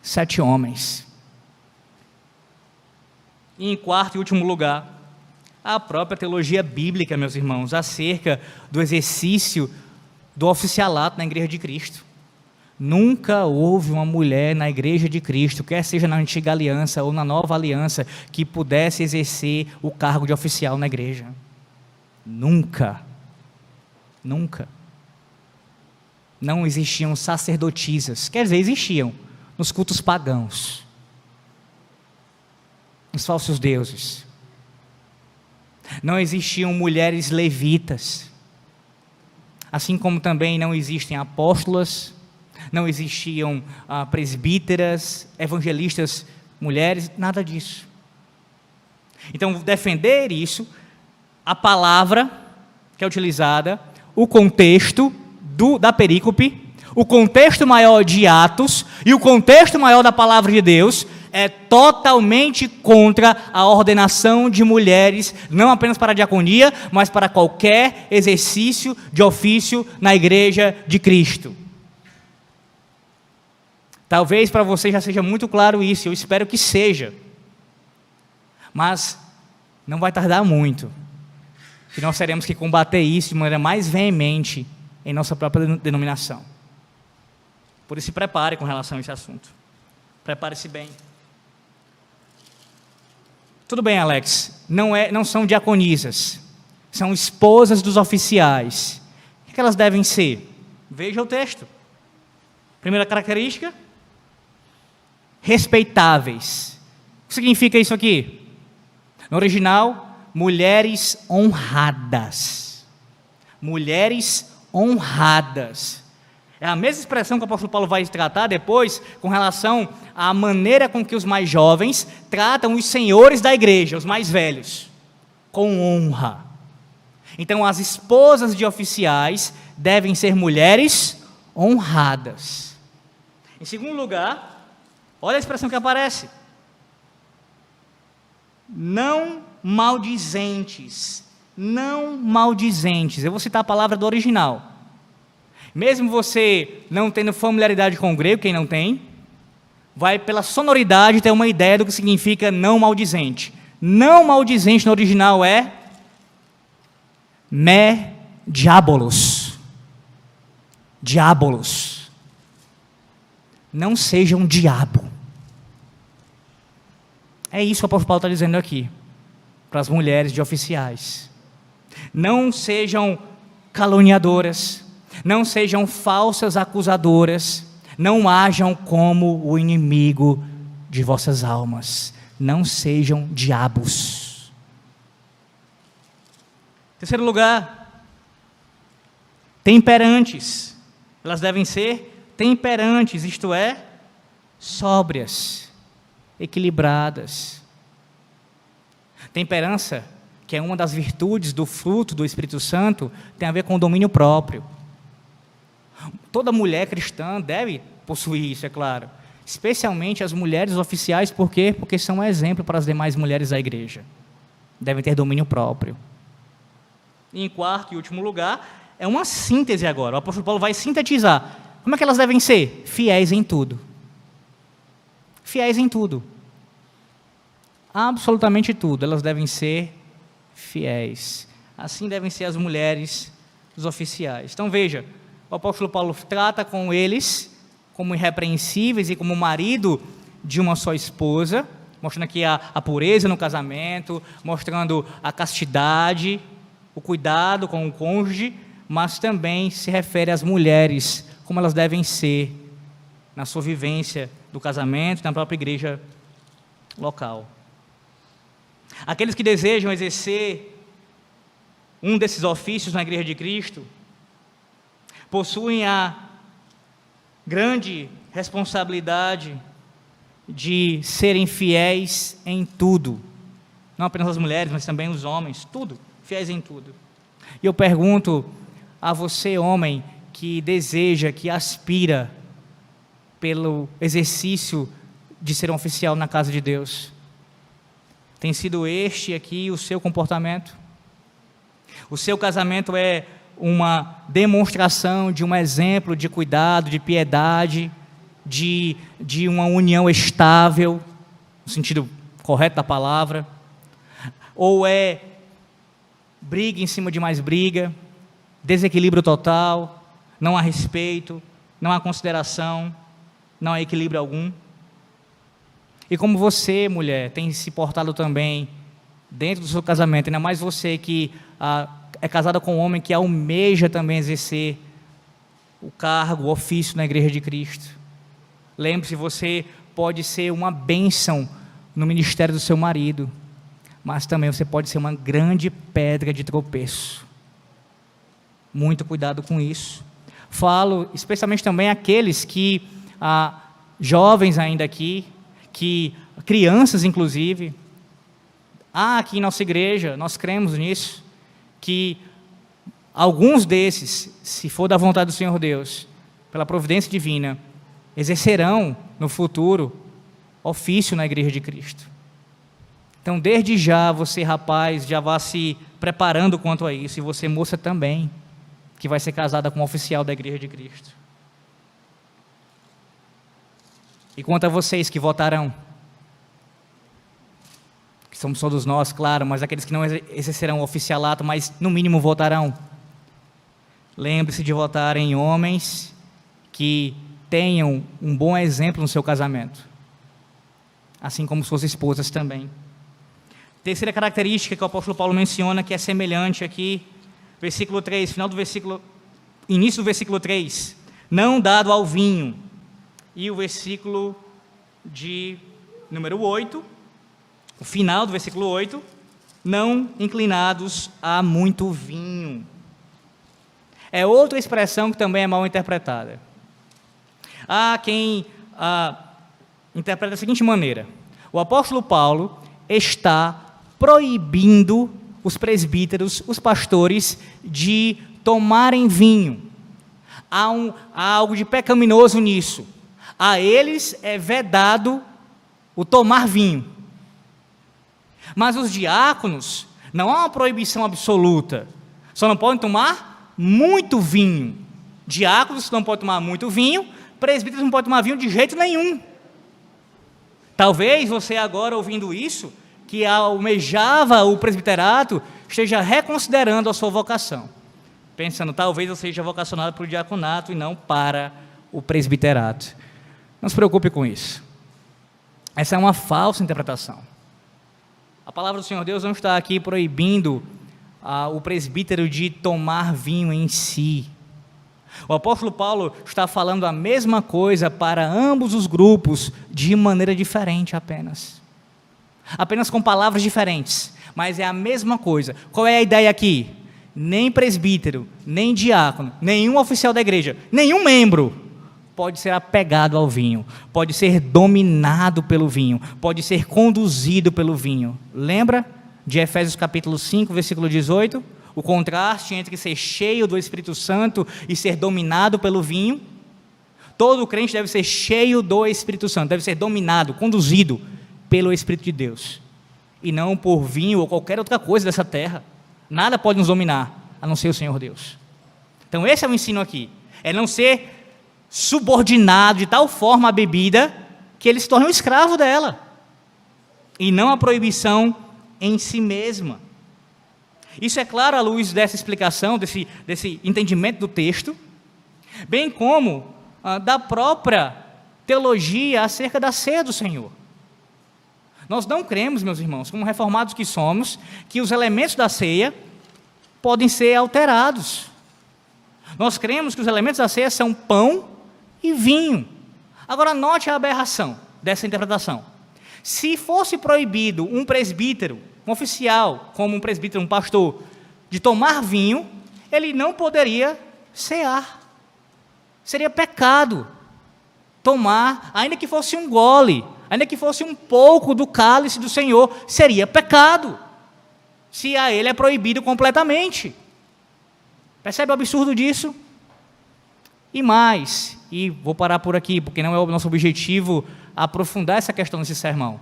7 homens. E em quarto e último lugar, a própria teologia bíblica, meus irmãos, acerca do exercício do oficialato na Igreja de Cristo. Nunca houve uma mulher na Igreja de Cristo, quer seja na Antiga Aliança ou na Nova Aliança, que pudesse exercer o cargo de oficial na igreja. Nunca. Nunca. Não existiam sacerdotisas, quer dizer, existiam nos cultos pagãos, nos falsos deuses. Não existiam mulheres levitas. Assim como também não existem apóstolas, não existiam presbíteras, evangelistas, mulheres, nada disso. Então, defender isso, a palavra que é utilizada, o contexto da perícope, o contexto maior de Atos e o contexto maior da palavra de Deus é totalmente contra a ordenação de mulheres, não apenas para a diaconia, mas para qualquer exercício de ofício na igreja de Cristo. Talvez para você já seja muito claro isso, eu espero que seja. Mas não vai tardar muito, que nós teremos que combater isso de maneira mais veemente em nossa própria denominação. Por isso, se prepare com relação a esse assunto. Prepare-se bem. Tudo bem, Alex, não são diaconisas, são esposas dos oficiais. O que elas devem ser? Veja o texto. Primeira característica, respeitáveis. O que significa isso aqui? No original, mulheres honradas. Mulheres honradas. É a mesma expressão que o apóstolo Paulo vai tratar depois com relação à maneira com que os mais jovens tratam os senhores da igreja, os mais velhos, com honra. Então, as esposas de oficiais devem ser mulheres honradas. Em segundo lugar, olha a expressão que aparece. Não maldizentes. Não maldizentes. Eu vou citar a palavra do original. Mesmo você não tendo familiaridade com o grego, quem não tem, vai pela sonoridade ter uma ideia do que significa não maldizente. Não maldizente no original é me diabolos. Diabolos. Não seja um diabo. É isso que o apóstolo Paulo está dizendo aqui, para as mulheres de oficiais. Não sejam caluniadoras, não sejam falsas acusadoras, não hajam como o inimigo de vossas almas, não sejam diabos. Terceiro lugar, temperantes. Elas devem ser temperantes, isto é, sóbrias, equilibradas. Temperança, que é uma das virtudes do fruto do Espírito Santo, tem a ver com o domínio próprio. Toda mulher cristã deve possuir isso, é claro. Especialmente as mulheres oficiais, por quê? Porque são um exemplo para as demais mulheres da igreja. Devem ter domínio próprio. E em quarto e último lugar, é uma síntese agora. O apóstolo Paulo vai sintetizar. Como é que elas devem ser? Fiéis em tudo. Fiéis em tudo. Absolutamente tudo. Elas devem ser fiéis. Assim devem ser as mulheres dos oficiais. Então veja, o apóstolo Paulo trata com eles como irrepreensíveis e como marido de uma só esposa, mostrando aqui a pureza no casamento, mostrando a castidade, o cuidado com o cônjuge, mas também se refere às mulheres, como elas devem ser na sua vivência do casamento, na própria igreja local. Aqueles que desejam exercer um desses ofícios na igreja de Cristo, possuem a grande responsabilidade de serem fiéis em tudo. Não apenas as mulheres, mas também os homens, tudo, fiéis em tudo. E eu pergunto a você, homem, que deseja, que aspira pelo exercício de ser um oficial na casa de Deus, tem sido este aqui o seu comportamento? O seu casamento é uma demonstração de um exemplo de cuidado, de piedade, de uma união estável, no sentido correto da palavra? Ou é briga em cima de mais briga, desequilíbrio total, não há respeito, não há consideração, não há equilíbrio algum? E como você, mulher, tem se portado também dentro do seu casamento, ainda mais você que é casada com um homem que almeja também exercer o cargo, o ofício na igreja de Cristo. Lembre-se, você pode ser uma bênção no ministério do seu marido, mas também você pode ser uma grande pedra de tropeço. Muito cuidado com isso. Falo especialmente também àqueles que, jovens ainda aqui, crianças inclusive, aqui em nossa igreja, nós cremos nisso, que alguns desses, se for da vontade do Senhor Deus, pela providência divina, exercerão no futuro ofício na igreja de Cristo. Então, desde já, você, rapaz, já vá se preparando quanto a isso, e você, moça, também, que vai ser casada com um oficial da igreja de Cristo. E quanto a vocês que votarão, que somos todos nós, claro, mas aqueles que não exercerão o oficialato, mas no mínimo votarão, lembre-se de votar em homens que tenham um bom exemplo no seu casamento, assim como suas esposas também. Terceira característica que o apóstolo Paulo menciona, que é semelhante aqui, versículo 3, início do versículo 3, não dado ao vinho, e o versículo de número 8, o final do versículo 8, não inclinados a muito vinho. É outra expressão que também é mal interpretada. Há quem interpreta da seguinte maneira: o apóstolo Paulo está proibindo os presbíteros, os pastores, de tomarem vinho. Há algo de pecaminoso nisso. A eles é vedado o tomar vinho. Mas os diáconos, não há uma proibição absoluta. Só não podem tomar muito vinho. Diáconos não podem tomar muito vinho, presbíteros não podem tomar vinho de jeito nenhum. Talvez você agora ouvindo isso, que almejava o presbiterato, esteja reconsiderando a sua vocação. Pensando, talvez eu seja vocacionado para o diaconato e não para o presbiterato. Não se preocupe com isso. Essa é uma falsa interpretação. A palavra do Senhor Deus não está aqui proibindo o presbítero de tomar vinho em si. O apóstolo Paulo está falando a mesma coisa para ambos os grupos, de maneira diferente apenas com palavras diferentes, mas é a mesma coisa. Qual é a ideia aqui? Nem presbítero, nem diácono, nenhum oficial da igreja, nenhum membro pode ser apegado ao vinho, pode ser dominado pelo vinho, pode ser conduzido pelo vinho. Lembra de Efésios capítulo 5, versículo 18? O contraste entre ser cheio do Espírito Santo e ser dominado pelo vinho. Todo crente deve ser cheio do Espírito Santo, deve ser dominado, conduzido pelo Espírito de Deus, e não por vinho ou qualquer outra coisa dessa terra. Nada pode nos dominar, a não ser o Senhor Deus. Então esse é o ensino aqui, é não ser subordinado de tal forma à bebida, que ele se torne um escravo dela, e não a proibição em si mesma. Isso é claro à luz dessa explicação, desse entendimento do texto, bem como da própria teologia acerca da ceia do Senhor. Nós não cremos, meus irmãos, como reformados que somos, que os elementos da ceia podem ser alterados. Nós cremos que os elementos da ceia são pão e vinho. Agora, note a aberração dessa interpretação. Se fosse proibido um presbítero, um oficial, como um presbítero, um pastor, de tomar vinho, ele não poderia cear. Seria pecado tomar, ainda que fosse um gole, ainda que fosse um pouco do cálice do Senhor, seria pecado, se a ele é proibido completamente. Percebe o absurdo disso? E mais, e vou parar por aqui, porque não é o nosso objetivo aprofundar essa questão nesse sermão,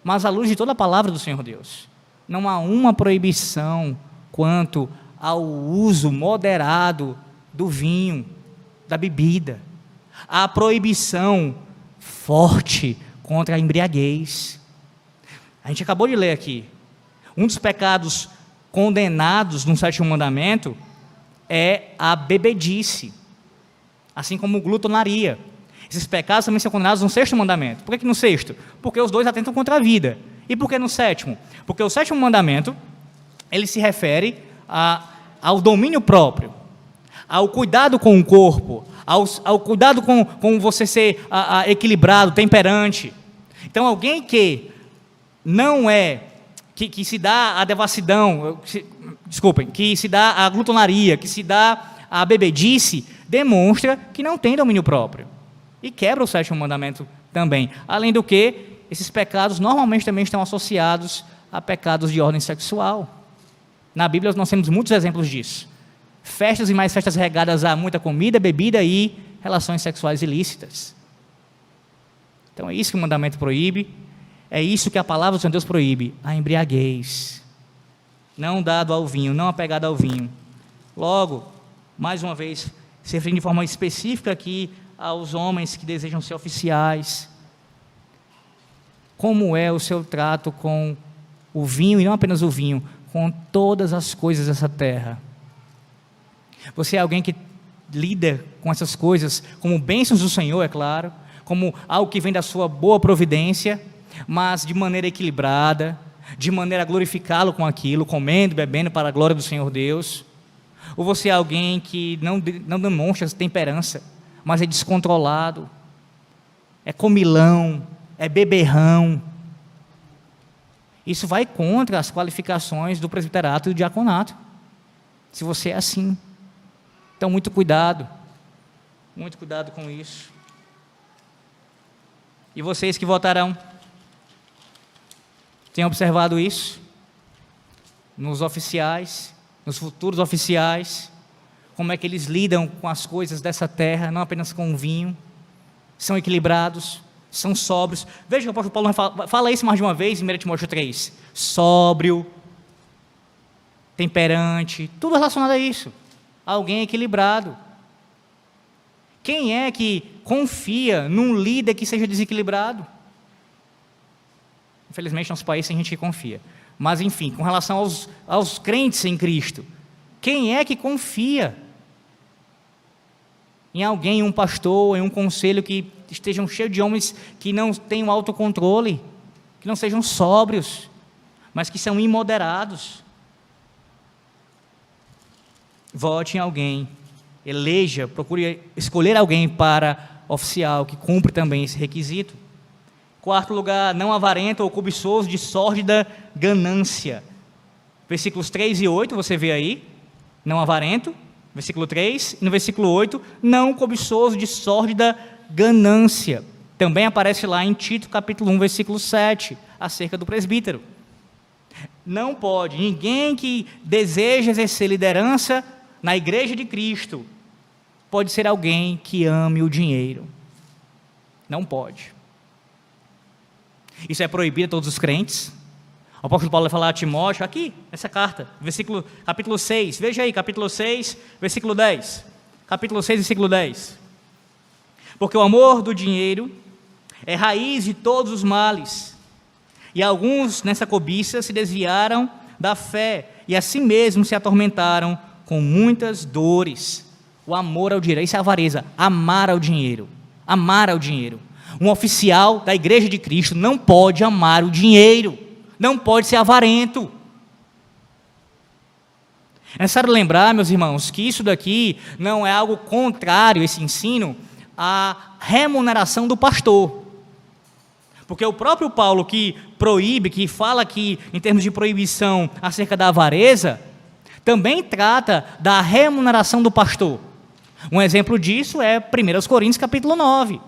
mas à luz de toda a palavra do Senhor Deus, não há uma proibição quanto ao uso moderado do vinho, da bebida. Há proibição forte contra a embriaguez. A gente acabou de ler aqui, um dos pecados condenados no sétimo mandamento é a bebedice, assim como glutonaria. Esses pecados também são condenados no sexto mandamento. Por que no sexto? Porque os dois atentam contra a vida. E por que no sétimo? Porque o sétimo mandamento, ele se refere ao domínio próprio, ao cuidado com o corpo, ao cuidado com você ser equilibrado, temperante. Então, alguém que não é, que se dá a devassidão, que se dá à glutonaria, que se dá à bebedice, demonstra que não tem domínio próprio. E quebra o 7º mandamento também. Além do que, esses pecados normalmente também estão associados a pecados de ordem sexual. Na Bíblia nós temos muitos exemplos disso. Festas e mais festas regadas a muita comida, bebida e relações sexuais ilícitas. Então é isso que o mandamento proíbe, é isso que a palavra do Senhor Deus proíbe, a embriaguez. Não dado ao vinho, não apegado ao vinho. Logo, mais uma vez, se referindo de forma específica aqui aos homens que desejam ser oficiais. Como é o seu trato com o vinho, e não apenas o vinho, com todas as coisas dessa terra? Você é alguém que lida com essas coisas como bênçãos do Senhor, é claro, como algo que vem da sua boa providência, mas de maneira equilibrada, de maneira a glorificá-lo com aquilo, comendo, bebendo para a glória do Senhor Deus? Ou você é alguém que não demonstra temperança, mas é descontrolado, é comilão, é beberrão? Isso vai contra as qualificações do presbiterato e do diaconato, se você é assim. Então, muito cuidado com isso. E vocês que votarão, têm observado isso? Nos oficiais, nos futuros oficiais, como é que eles lidam com as coisas dessa terra, não apenas com o vinho, são equilibrados, são sóbrios. Veja que o apóstolo Paulo fala isso mais de uma vez em 1 Timóteo 3, sóbrio, temperante, tudo relacionado a isso, alguém equilibrado. Quem é que confia num líder que seja desequilibrado? Infelizmente, nosso país tem gente que confia. Mas, enfim, com relação aos crentes em Cristo, quem é que confia em alguém, em um pastor, em um conselho que estejam cheios de homens que não tenham autocontrole, que não sejam sóbrios, mas que são imoderados? Vote em alguém, eleja, procure escolher alguém para oficial que cumpre também esse requisito. 4º lugar, não avarento ou cobiçoso de sórdida ganância. Versículos 3 e 8, você vê aí, não avarento, versículo 3, e no versículo 8, não cobiçoso de sórdida ganância. Também aparece lá em Tito, capítulo 1, versículo 7, acerca do presbítero. Não pode, ninguém que deseja exercer liderança na igreja de Cristo, pode ser alguém que ame o dinheiro. Não pode. Isso é proibido a todos os crentes. O apóstolo Paulo vai falar a Timóteo, aqui, nessa carta, capítulo 6, veja aí, capítulo 6, versículo 10. Capítulo 6, versículo 10. Porque o amor do dinheiro é raiz de todos os males, e alguns nessa cobiça se desviaram da fé, e assim mesmo se atormentaram com muitas dores. O amor ao dinheiro, isso é avareza, amar ao dinheiro, amar ao dinheiro. Um oficial da igreja de Cristo não pode amar o dinheiro, não pode ser avarento. É necessário lembrar, meus irmãos, que isso daqui não é algo contrário, esse ensino, à remuneração do pastor. Porque o próprio Paulo que proíbe, que fala aqui em termos de proibição acerca da avareza, também trata da remuneração do pastor. Um exemplo disso é 1 Coríntios capítulo 9.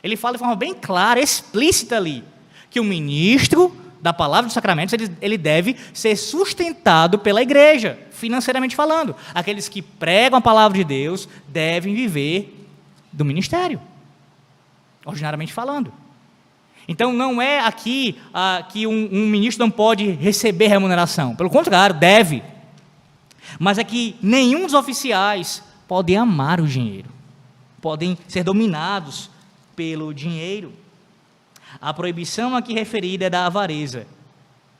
Ele fala de forma bem clara, explícita ali, que o ministro da palavra dos sacramentos, ele deve ser sustentado pela igreja, financeiramente falando. Aqueles que pregam a palavra de Deus devem viver do ministério, ordinariamente falando. Então não é aqui que um ministro não pode receber remuneração, pelo contrário, deve. Mas é que nenhum dos oficiais pode amar o dinheiro, podem ser dominados pelo dinheiro. A proibição aqui referida é da avareza,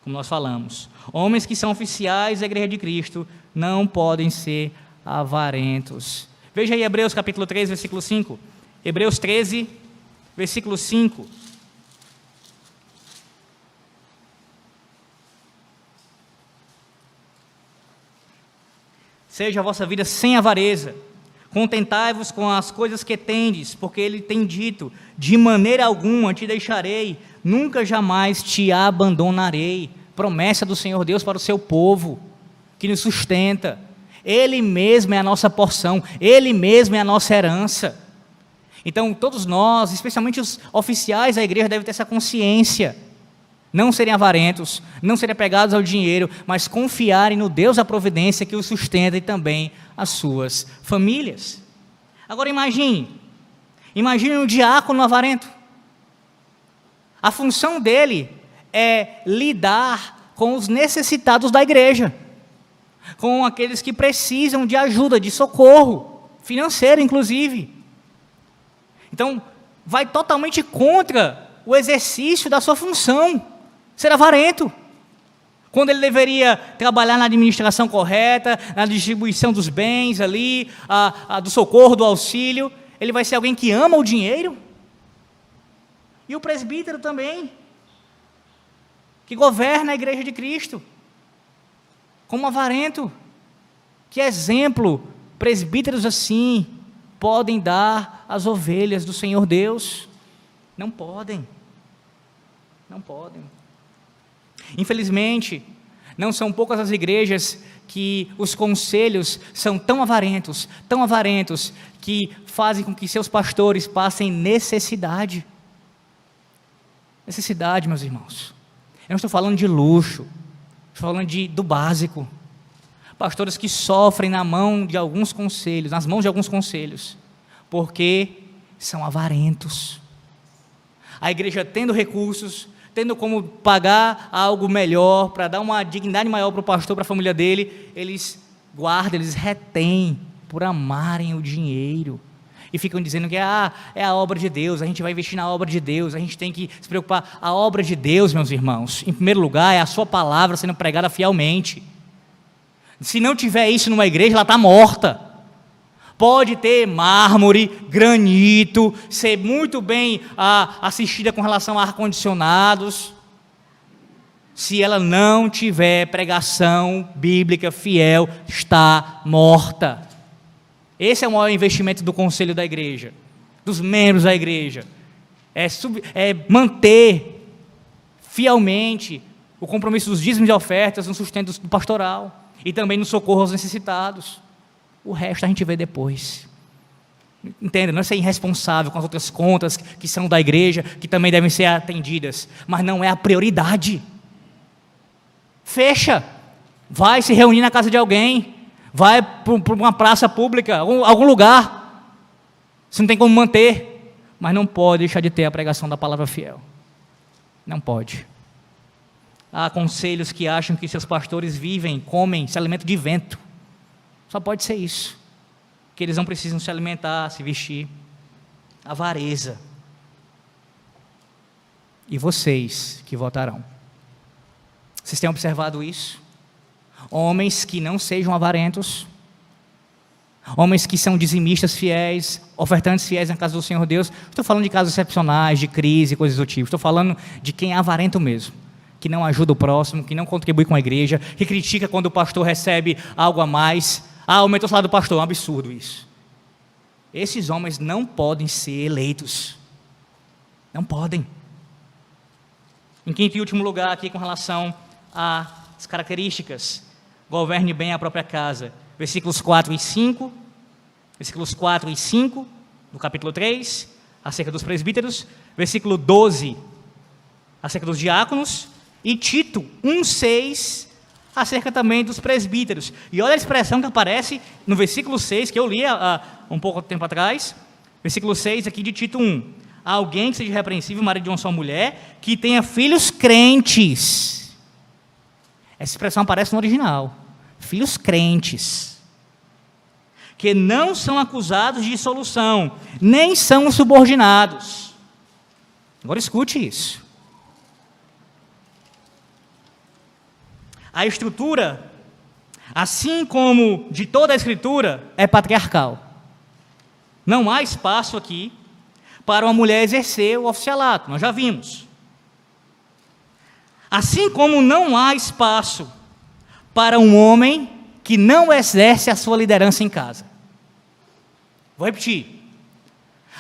como nós falamos. Homens que são oficiais da igreja de Cristo não podem ser avarentos. Veja aí Hebreus capítulo 13, versículo 5. Hebreus 13, versículo 5. Seja a vossa vida sem avareza, contentai-vos com as coisas que tendes, porque ele tem dito, de maneira alguma te deixarei, nunca jamais te abandonarei. Promessa do Senhor Deus para o seu povo. que nos sustenta. Ele mesmo é a nossa porção, Ele mesmo é a nossa herança. Então, todos nós, especialmente os oficiais da igreja, devem ter essa consciência. Não serem avarentos, não serem apegados ao dinheiro, mas confiarem no Deus da providência que os sustenta e também as suas famílias. Agora imagine um diácono avarento. A função dele é lidar com os necessitados da igreja, com aqueles que precisam de ajuda, de socorro, financeiro inclusive. Então, vai totalmente contra o exercício da sua função, ser avarento, quando ele deveria trabalhar na administração correta, na distribuição dos bens ali, do socorro, do auxílio. Ele vai ser alguém que ama o dinheiro. E o presbítero também, que governa a igreja de Cristo, como avarento. Que exemplo presbíteros assim podem dar às ovelhas do Senhor Deus? Não podem. Não podem. Infelizmente, não são poucas as igrejas que os conselhos são tão avarentos, que fazem com que seus pastores passem necessidade. Necessidade, meus irmãos. Eu não estou falando de luxo, estou falando do básico. Pastores que sofrem nas mãos de alguns conselhos, porque são avarentos. A igreja tendo recursos, tendo como pagar algo melhor, para dar uma dignidade maior para o pastor, para a família dele, eles guardam, eles retêm, por amarem o dinheiro. E ficam dizendo que é a obra de Deus, a gente vai investir na obra de Deus, a gente tem que se preocupar. A obra de Deus, meus irmãos, em primeiro lugar, é a sua palavra sendo pregada fielmente. Se não tiver isso numa igreja, ela está morta. Pode ter mármore, granito, ser muito bem assistida com relação a ar-condicionados. Se ela não tiver pregação bíblica fiel, está morta. Esse é o maior investimento do conselho da igreja, dos membros da igreja. É manter fielmente o compromisso dos dízimos e ofertas no sustento do pastoral e também no socorro aos necessitados. O resto a gente vê depois. Entenda, não é ser irresponsável com as outras contas que são da igreja, que também devem ser atendidas, mas não é a prioridade. Fecha, vai se reunir na casa de alguém, vai para uma praça pública, algum lugar. Você não tem como manter, mas não pode deixar de ter a pregação da palavra fiel. Não pode. Há conselhos que acham que seus pastores vivem, comem, se alimentam de vento. Só pode ser isso, que eles não precisam se alimentar, se vestir. Avareza. E vocês que votarão. Vocês têm observado isso? Homens que não sejam avarentos, homens que são dizimistas fiéis, ofertantes fiéis na casa do Senhor Deus. Estou falando de casos excepcionais, de crise, coisas do tipo. Estou falando de quem é avarento mesmo, que não ajuda o próximo, que não contribui com a igreja, que critica quando o pastor recebe algo a mais. Aumentou o salário do pastor, é um absurdo isso. Esses homens não podem ser eleitos. Não podem. Em quinto e último lugar aqui com relação às características, governe bem a própria casa. Versículos 4 e 5, do capítulo 3, acerca dos presbíteros, versículo 12, acerca dos diáconos, e Tito 1,6, acerca também dos presbíteros. E olha a expressão que aparece no versículo 6, que eu li há um pouco tempo atrás, versículo 6 aqui de Tito 1. Alguém que seja irrepreensível, marido de uma só mulher, que tenha filhos crentes. Essa expressão aparece no original. Filhos crentes. Que não são acusados de dissolução, nem são subordinados. Agora escute isso. A estrutura, assim como de toda a Escritura, é patriarcal. Não há espaço aqui para uma mulher exercer o oficialato, nós já vimos. Assim como não há espaço para um homem que não exerce a sua liderança em casa. Vou repetir.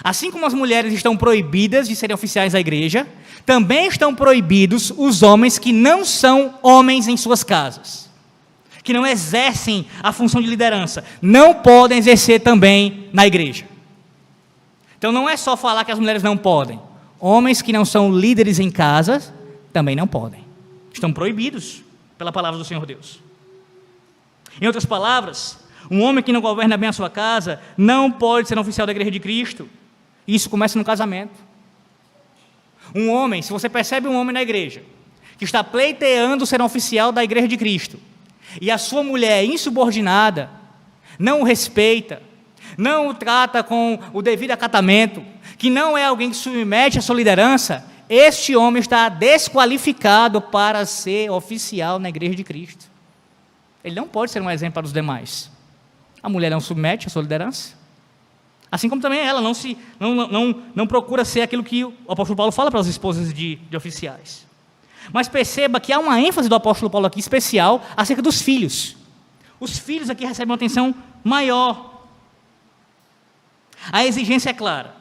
Assim como as mulheres estão proibidas de serem oficiais da igreja, também estão proibidos os homens que não são homens em suas casas, que não exercem a função de liderança, não podem exercer também na igreja. Então não é só falar que as mulheres não podem. Homens que não são líderes em casa também não podem. Estão proibidos pela palavra do Senhor Deus. Em outras palavras, um homem que não governa bem a sua casa não pode ser um oficial da igreja de Cristo. Isso começa no casamento. Um homem, se você percebe um homem na igreja que está pleiteando ser um oficial da igreja de Cristo e a sua mulher insubordinada, não o respeita, não o trata com o devido acatamento, que não é alguém que submete a sua liderança, este homem está desqualificado para ser oficial na igreja de Cristo. Ele não pode ser um exemplo para os demais. A mulher não submete a sua liderança, assim como também ela não procura ser aquilo que o apóstolo Paulo fala para as esposas de oficiais. Mas perceba que há uma ênfase do apóstolo Paulo aqui especial acerca dos filhos. Os filhos aqui recebem uma atenção maior. A exigência é clara.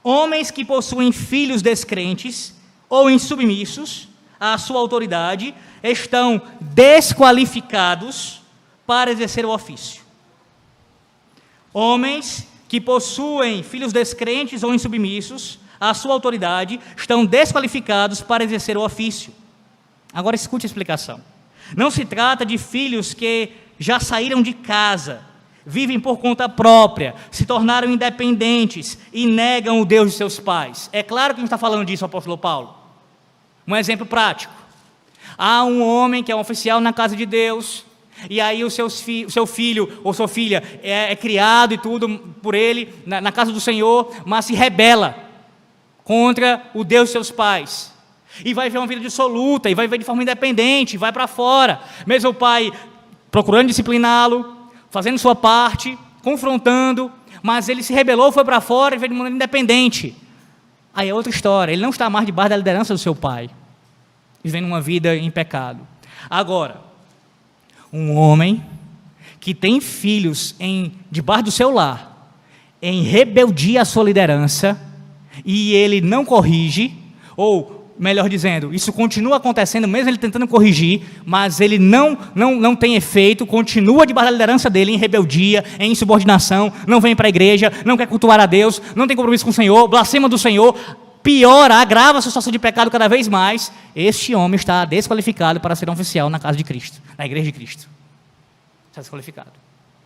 Homens que possuem filhos descrentes ou insubmissos à sua autoridade estão desqualificados para exercer o ofício. Homens que possuem filhos descrentes ou insubmissos à sua autoridade estão desqualificados para exercer o ofício. Agora escute a explicação. Não se trata de filhos que já saíram de casa, vivem por conta própria, se tornaram independentes e negam o Deus de seus pais. É claro que a gente está falando disso, o apóstolo Paulo. Um exemplo prático. Há um homem que é um oficial na casa de Deus, e aí o seu filho ou sua filha é criado e tudo por ele, na casa do Senhor, mas se rebela contra o Deus de seus pais. E vai viver uma vida dissoluta, e vai viver de forma independente, vai para fora. Mesmo o pai procurando discipliná-lo, fazendo sua parte, confrontando, mas ele se rebelou, foi para fora e veio de maneira independente. Aí é outra história, ele não está mais debaixo da liderança do seu pai, vivendo uma vida em pecado. Agora, um homem que tem filhos debaixo do seu lar, em rebeldia à sua liderança, e ele não corrige, ou melhor dizendo, isso continua acontecendo, mesmo ele tentando corrigir, mas ele não tem efeito, continua debaixo da liderança dele, em rebeldia, em insubordinação, não vem para a igreja, não quer cultuar a Deus, não tem compromisso com o Senhor, blasfema do Senhor, piora, agrava a sua situação de pecado cada vez mais. Este homem está desqualificado para ser um oficial na casa de Cristo, na igreja de Cristo. Está desqualificado.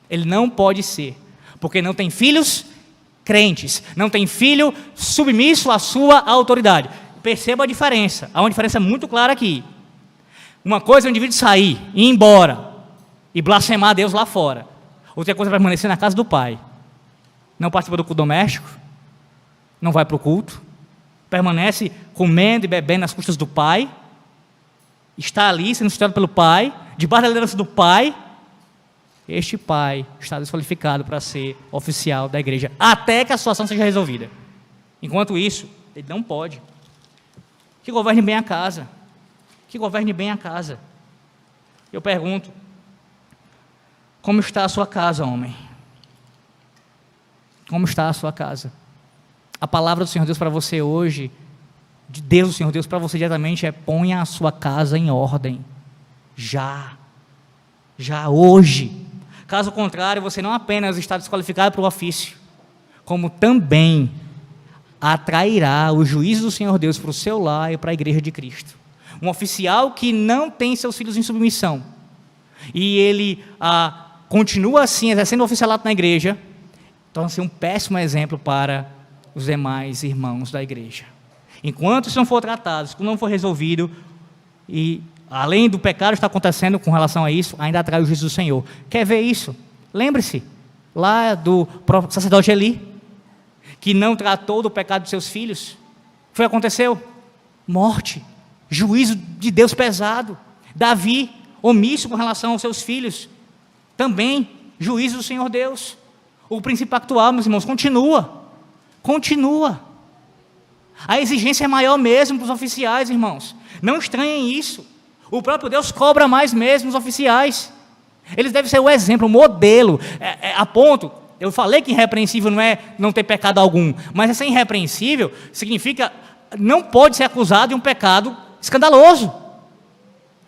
Ele não pode ser, porque não tem filhos crentes, não tem filho submisso à sua autoridade. Perceba a diferença, há uma diferença muito clara aqui. Uma coisa é o indivíduo sair, ir embora e blasfemar a Deus lá fora. Outra coisa é permanecer na casa do pai. Não participa do culto doméstico, não vai para o culto, permanece comendo e bebendo nas custas do pai, está ali sendo sustentado pelo pai, debaixo da liderança do pai. Este pai está desqualificado para ser oficial da igreja, até que a situação seja resolvida. Enquanto isso, ele não pode. Que governe bem a casa. Que governe bem a casa. Eu pergunto, como está a sua casa, homem? Como está a sua casa? A palavra do Senhor Deus para você hoje, de Deus do Senhor Deus para você diretamente, é: ponha a sua casa em ordem. Já hoje. Caso contrário, você não apenas está desqualificado para o ofício, como também atrairá o juízo do Senhor Deus para o seu lar e para a igreja de Cristo. Um oficial que não tem seus filhos em submissão, e ele continua assim, exercendo o oficialato na igreja, torna-se um péssimo exemplo para os demais irmãos da igreja. Enquanto isso não for tratado, isso não for resolvido, e além do pecado estar acontecendo com relação a isso, ainda atrai o juízo do Senhor. Quer ver isso? Lembre-se lá do sacerdote Eli, que não tratou do pecado de seus filhos. O que foi que aconteceu? Morte, juízo de Deus pesado. Davi, omisso com relação aos seus filhos, também juízo do Senhor Deus. O princípio pactual, meus irmãos, continua. A exigência é maior mesmo para os oficiais, irmãos. Não estranhem isso. O próprio Deus cobra mais mesmo os oficiais. Eles devem ser o exemplo, o modelo, a ponto. Eu falei que irrepreensível não é não ter pecado algum, mas ser irrepreensível significa não pode ser acusado de um pecado escandaloso.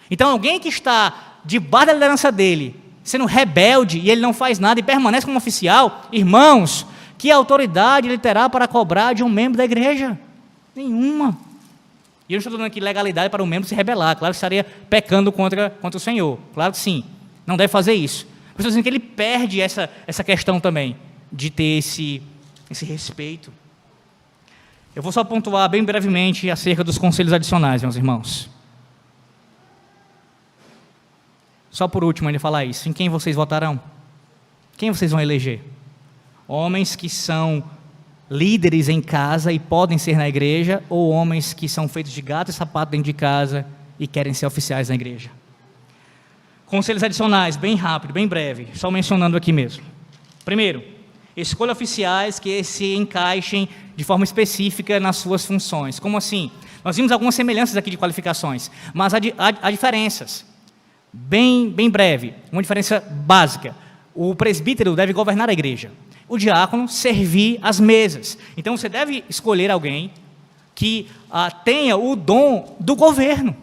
Então alguém que está debaixo da liderança dele, sendo rebelde, e ele não faz nada e permanece como oficial, irmãos, que autoridade ele terá para cobrar de um membro da igreja? Nenhuma. E eu não estou dando aqui legalidade para o membro se rebelar, claro que estaria pecando contra o Senhor, claro que sim, não deve fazer isso. Mas estou dizendo que ele perde essa questão também, de ter esse respeito. Eu vou só pontuar bem brevemente acerca dos conselhos adicionais, meus irmãos. Só por último ainda falar isso. Em quem vocês votarão? Quem vocês vão eleger? Homens que são líderes em casa e podem ser na igreja, ou homens que são feitos de gato e sapato dentro de casa e querem ser oficiais na igreja? Conselhos adicionais, bem rápido, bem breve, só mencionando aqui mesmo. Primeiro, escolha oficiais que se encaixem de forma específica nas suas funções. Como assim? Nós vimos algumas semelhanças aqui de qualificações, mas há diferenças. Bem breve, uma diferença básica. O presbítero deve governar a igreja. O diácono servir as mesas. Então você deve escolher alguém que tenha o dom do governo.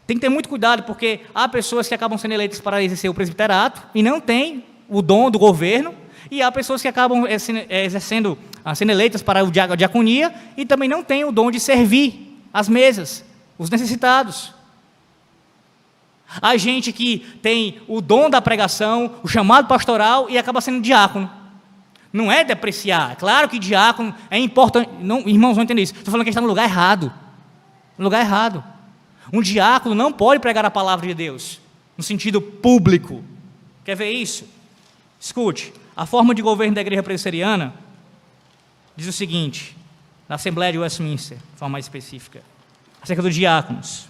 Tem que ter muito cuidado, porque há pessoas que acabam sendo eleitas para exercer o presbiterato e não têm o dom do governo, e há pessoas que acabam sendo eleitas para a diaconia e também não têm o dom de servir as mesas, os necessitados. Há gente que tem o dom da pregação, o chamado pastoral e acaba sendo diácono. Não é depreciar. É claro que diácono é importante. Não, irmãos, vão entender isso. Estou falando que a gente está no lugar errado. No lugar errado. Um diácono não pode pregar a palavra de Deus no sentido público. Quer ver isso? Escute. A forma de governo da igreja presbiteriana diz o seguinte, na Assembleia de Westminster, de forma mais específica, acerca dos diáconos.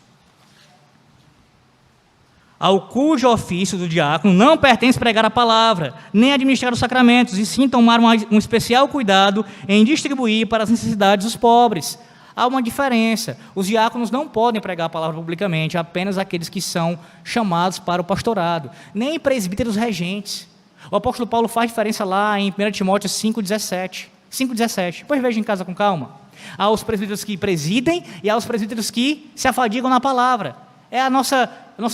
Ao cujo ofício do diácono não pertence pregar a palavra, nem administrar os sacramentos, e sim tomar um especial cuidado em distribuir para as necessidades dos pobres. Há uma diferença. Os diáconos não podem pregar a palavra publicamente, apenas aqueles que são chamados para o pastorado, nem presbíteros regentes. O apóstolo Paulo faz diferença lá em 1 Timóteo 5,17. 5,17. Depois veja em casa com calma. Há os presbíteros que presidem e há os presbíteros que se afadigam na palavra. É o nosso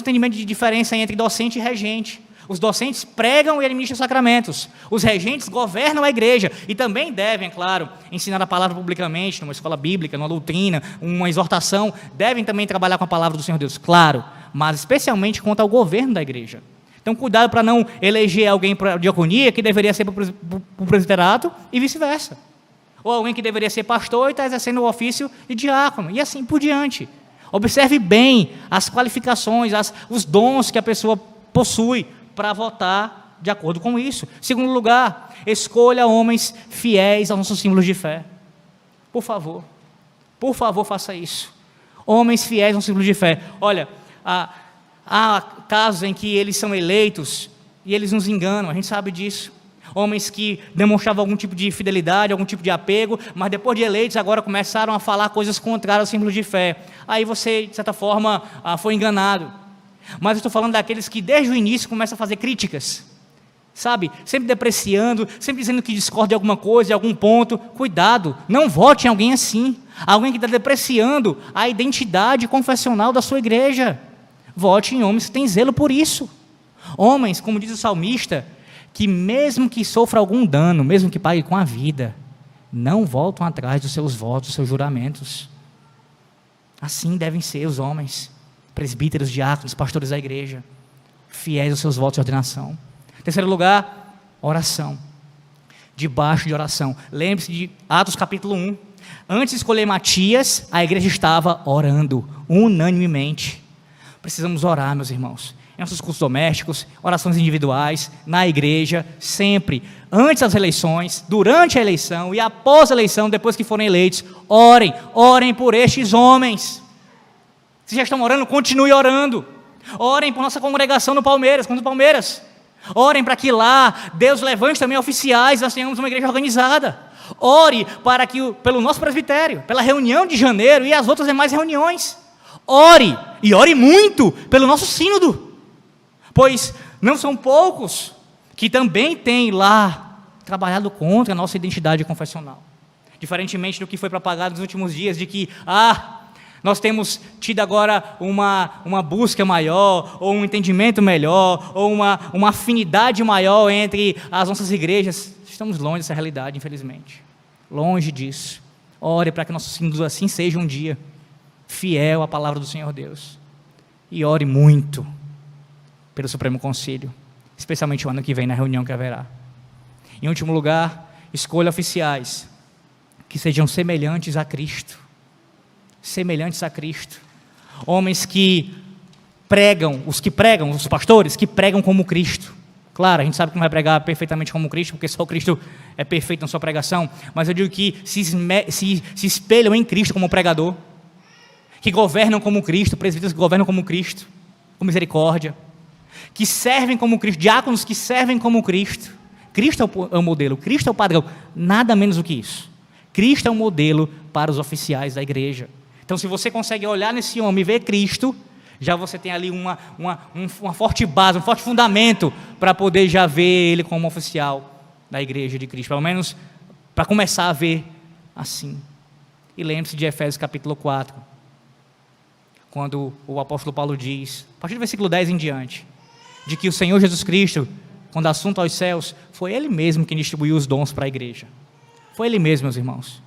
entendimento de diferença entre docente e regente. Os docentes pregam e administram os sacramentos. Os regentes governam a igreja e também devem, é claro, ensinar a palavra publicamente, numa escola bíblica, numa doutrina, uma exortação. Devem também trabalhar com a palavra do Senhor Deus, claro, mas especialmente quanto ao governo da igreja. Então, cuidado para não eleger alguém para a diaconia que deveria ser para o presbiterato e vice-versa. Ou alguém que deveria ser pastor e está exercendo o ofício de diácono, e assim por diante. Observe bem as qualificações, os dons que a pessoa possui para votar de acordo com isso. Segundo lugar, escolha homens fiéis aos nossos símbolos de fé. Por favor, faça isso. Homens fiéis aos símbolos de fé. Olha, há casos em que eles são eleitos e eles nos enganam, a gente sabe disso. Homens que demonstravam algum tipo de fidelidade, algum tipo de apego, mas depois de eleitos agora começaram a falar coisas contrárias aos símbolos de fé. Aí você, de certa forma, foi enganado. Mas eu estou falando daqueles que desde o início começam a fazer críticas, sabe? Sempre depreciando, sempre dizendo que discorda de alguma coisa, de algum ponto. Cuidado, não vote em alguém assim. Alguém que está depreciando a identidade confessional da sua igreja. Vote em homens que têm zelo por isso. Homens, como diz o salmista, que mesmo que sofra algum dano, mesmo que pague com a vida, não voltam atrás dos seus votos, dos seus juramentos. Assim devem ser os homens, presbíteros, diáconos, pastores da igreja, fiéis aos seus votos de ordenação. Terceiro lugar, oração. Debaixo de oração. Lembre-se de Atos capítulo 1. Antes de escolher Matias, a igreja estava orando, unanimemente. Precisamos orar, meus irmãos. Em nossos cultos domésticos, orações individuais, na igreja, sempre, antes das eleições, durante a eleição e após a eleição, depois que forem eleitos, orem por estes homens. Se já estão orando, continue orando. Orem por nossa congregação no Palmeiras, contra o Palmeiras. Orem para que lá Deus levante também oficiais, nós tenhamos uma igreja organizada. Ore para que, pelo nosso presbitério, pela reunião de janeiro e as outras demais reuniões. Ore, e ore muito, pelo nosso sínodo. Pois não são poucos que também têm lá trabalhado contra a nossa identidade confessional. Diferentemente do que foi propagado nos últimos dias, de que, Nós temos tido agora uma busca maior, ou um entendimento melhor, ou uma afinidade maior entre as nossas igrejas. Estamos longe dessa realidade, infelizmente. Longe disso. Ore para que nossos sínodos assim seja um dia, fiel à palavra do Senhor Deus. E ore muito pelo Supremo Concílio, especialmente o ano que vem, na reunião que haverá. Em último lugar, escolha oficiais que sejam semelhantes a Cristo. Semelhantes a Cristo. Homens que pregam, os pastores que pregam como Cristo. Claro, a gente sabe que não vai pregar perfeitamente como Cristo, porque só o Cristo é perfeito na sua pregação, mas eu digo que se espelham em Cristo como pregador, que governam como Cristo, presbíteros que governam como Cristo, com misericórdia, que servem como Cristo, diáconos que servem como Cristo. Cristo é o modelo, Cristo é o padrão, nada menos do que isso. Cristo é o modelo para os oficiais da igreja. Então, se você consegue olhar nesse homem e ver Cristo, já você tem ali uma forte base, um forte fundamento para poder já ver ele como oficial da igreja de Cristo, pelo menos para começar a ver assim. E lembre-se de Efésios capítulo 4, quando o apóstolo Paulo diz, a partir do versículo 10 em diante, de que o Senhor Jesus Cristo, quando assunto aos céus, foi Ele mesmo quem distribuiu os dons para a igreja. Foi Ele mesmo, meus irmãos.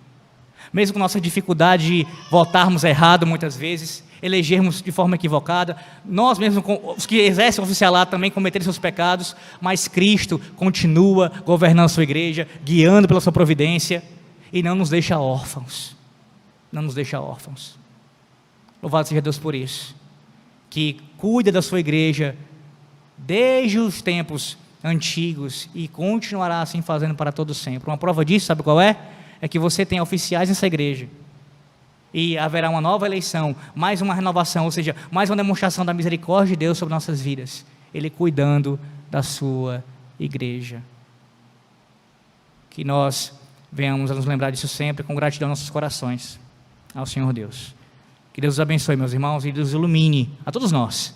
Mesmo com nossa dificuldade de votarmos errado muitas vezes, elegermos de forma equivocada, nós mesmos, os que exercem o oficialato também cometerem seus pecados, mas Cristo continua governando a sua igreja, guiando pela sua providência, e não nos deixa órfãos. Não nos deixa órfãos. Louvado seja Deus por isso, que cuida da sua igreja desde os tempos antigos e continuará assim fazendo para todo sempre. Uma prova disso, sabe qual é? É que você tem oficiais nessa igreja e haverá uma nova eleição, mais uma renovação, ou seja, mais uma demonstração da misericórdia de Deus sobre nossas vidas, Ele cuidando da sua igreja. Que nós venhamos a nos lembrar disso sempre, com gratidão em nossos corações ao Senhor Deus. Que Deus os abençoe, meus irmãos, e Deus ilumine a todos nós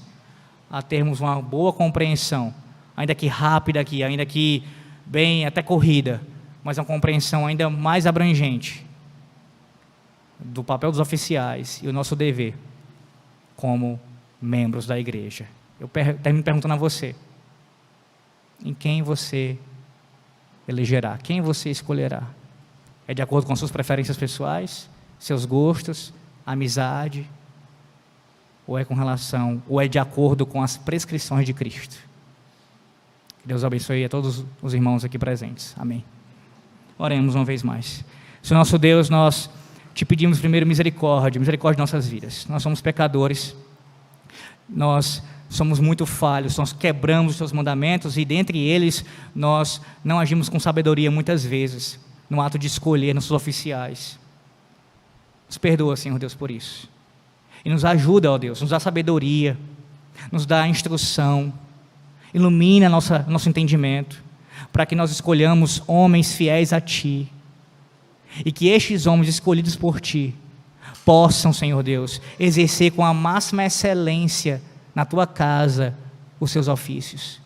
a termos uma boa compreensão, ainda que rápida aqui, ainda que bem até corrida, mas uma compreensão ainda mais abrangente do papel dos oficiais e o nosso dever como membros da igreja. Eu termino perguntando a você, em quem você elegerá, quem você escolherá? É de acordo com suas preferências pessoais, seus gostos, amizade, ou é de acordo com as prescrições de Cristo? Que Deus abençoe a todos os irmãos aqui presentes. Amém. Oremos uma vez mais. Senhor nosso Deus, nós te pedimos primeiro misericórdia de nossas vidas. Nós somos pecadores, nós somos muito falhos, nós quebramos os teus mandamentos e dentre eles nós não agimos com sabedoria muitas vezes, no ato de escolher nossos oficiais. Nos perdoa, Senhor Deus, por isso. E nos ajuda, ó Deus, nos dá sabedoria, nos dá instrução, ilumina nosso entendimento, para que nós escolhamos homens fiéis a Ti, e que estes homens escolhidos por Ti possam, Senhor Deus, exercer com a máxima excelência na Tua casa os seus ofícios,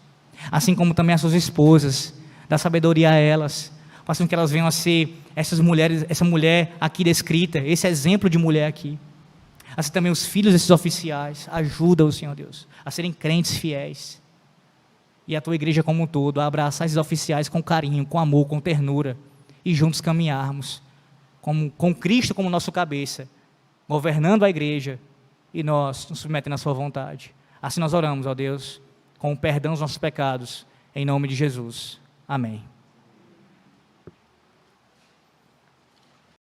assim como também as suas esposas, dá sabedoria a elas, façam que elas venham a ser essas mulheres, essa mulher aqui descrita, esse exemplo de mulher aqui, assim também os filhos desses oficiais, ajuda-os, Senhor Deus, a serem crentes fiéis, e a Tua igreja como um todo, a abraçar esses oficiais com carinho, com amor, com ternura, e juntos caminharmos, com Cristo como nosso cabeça, governando a igreja, e nós nos submetendo à sua vontade. Assim nós oramos, ó Deus, com o perdão dos nossos pecados, em nome de Jesus. Amém.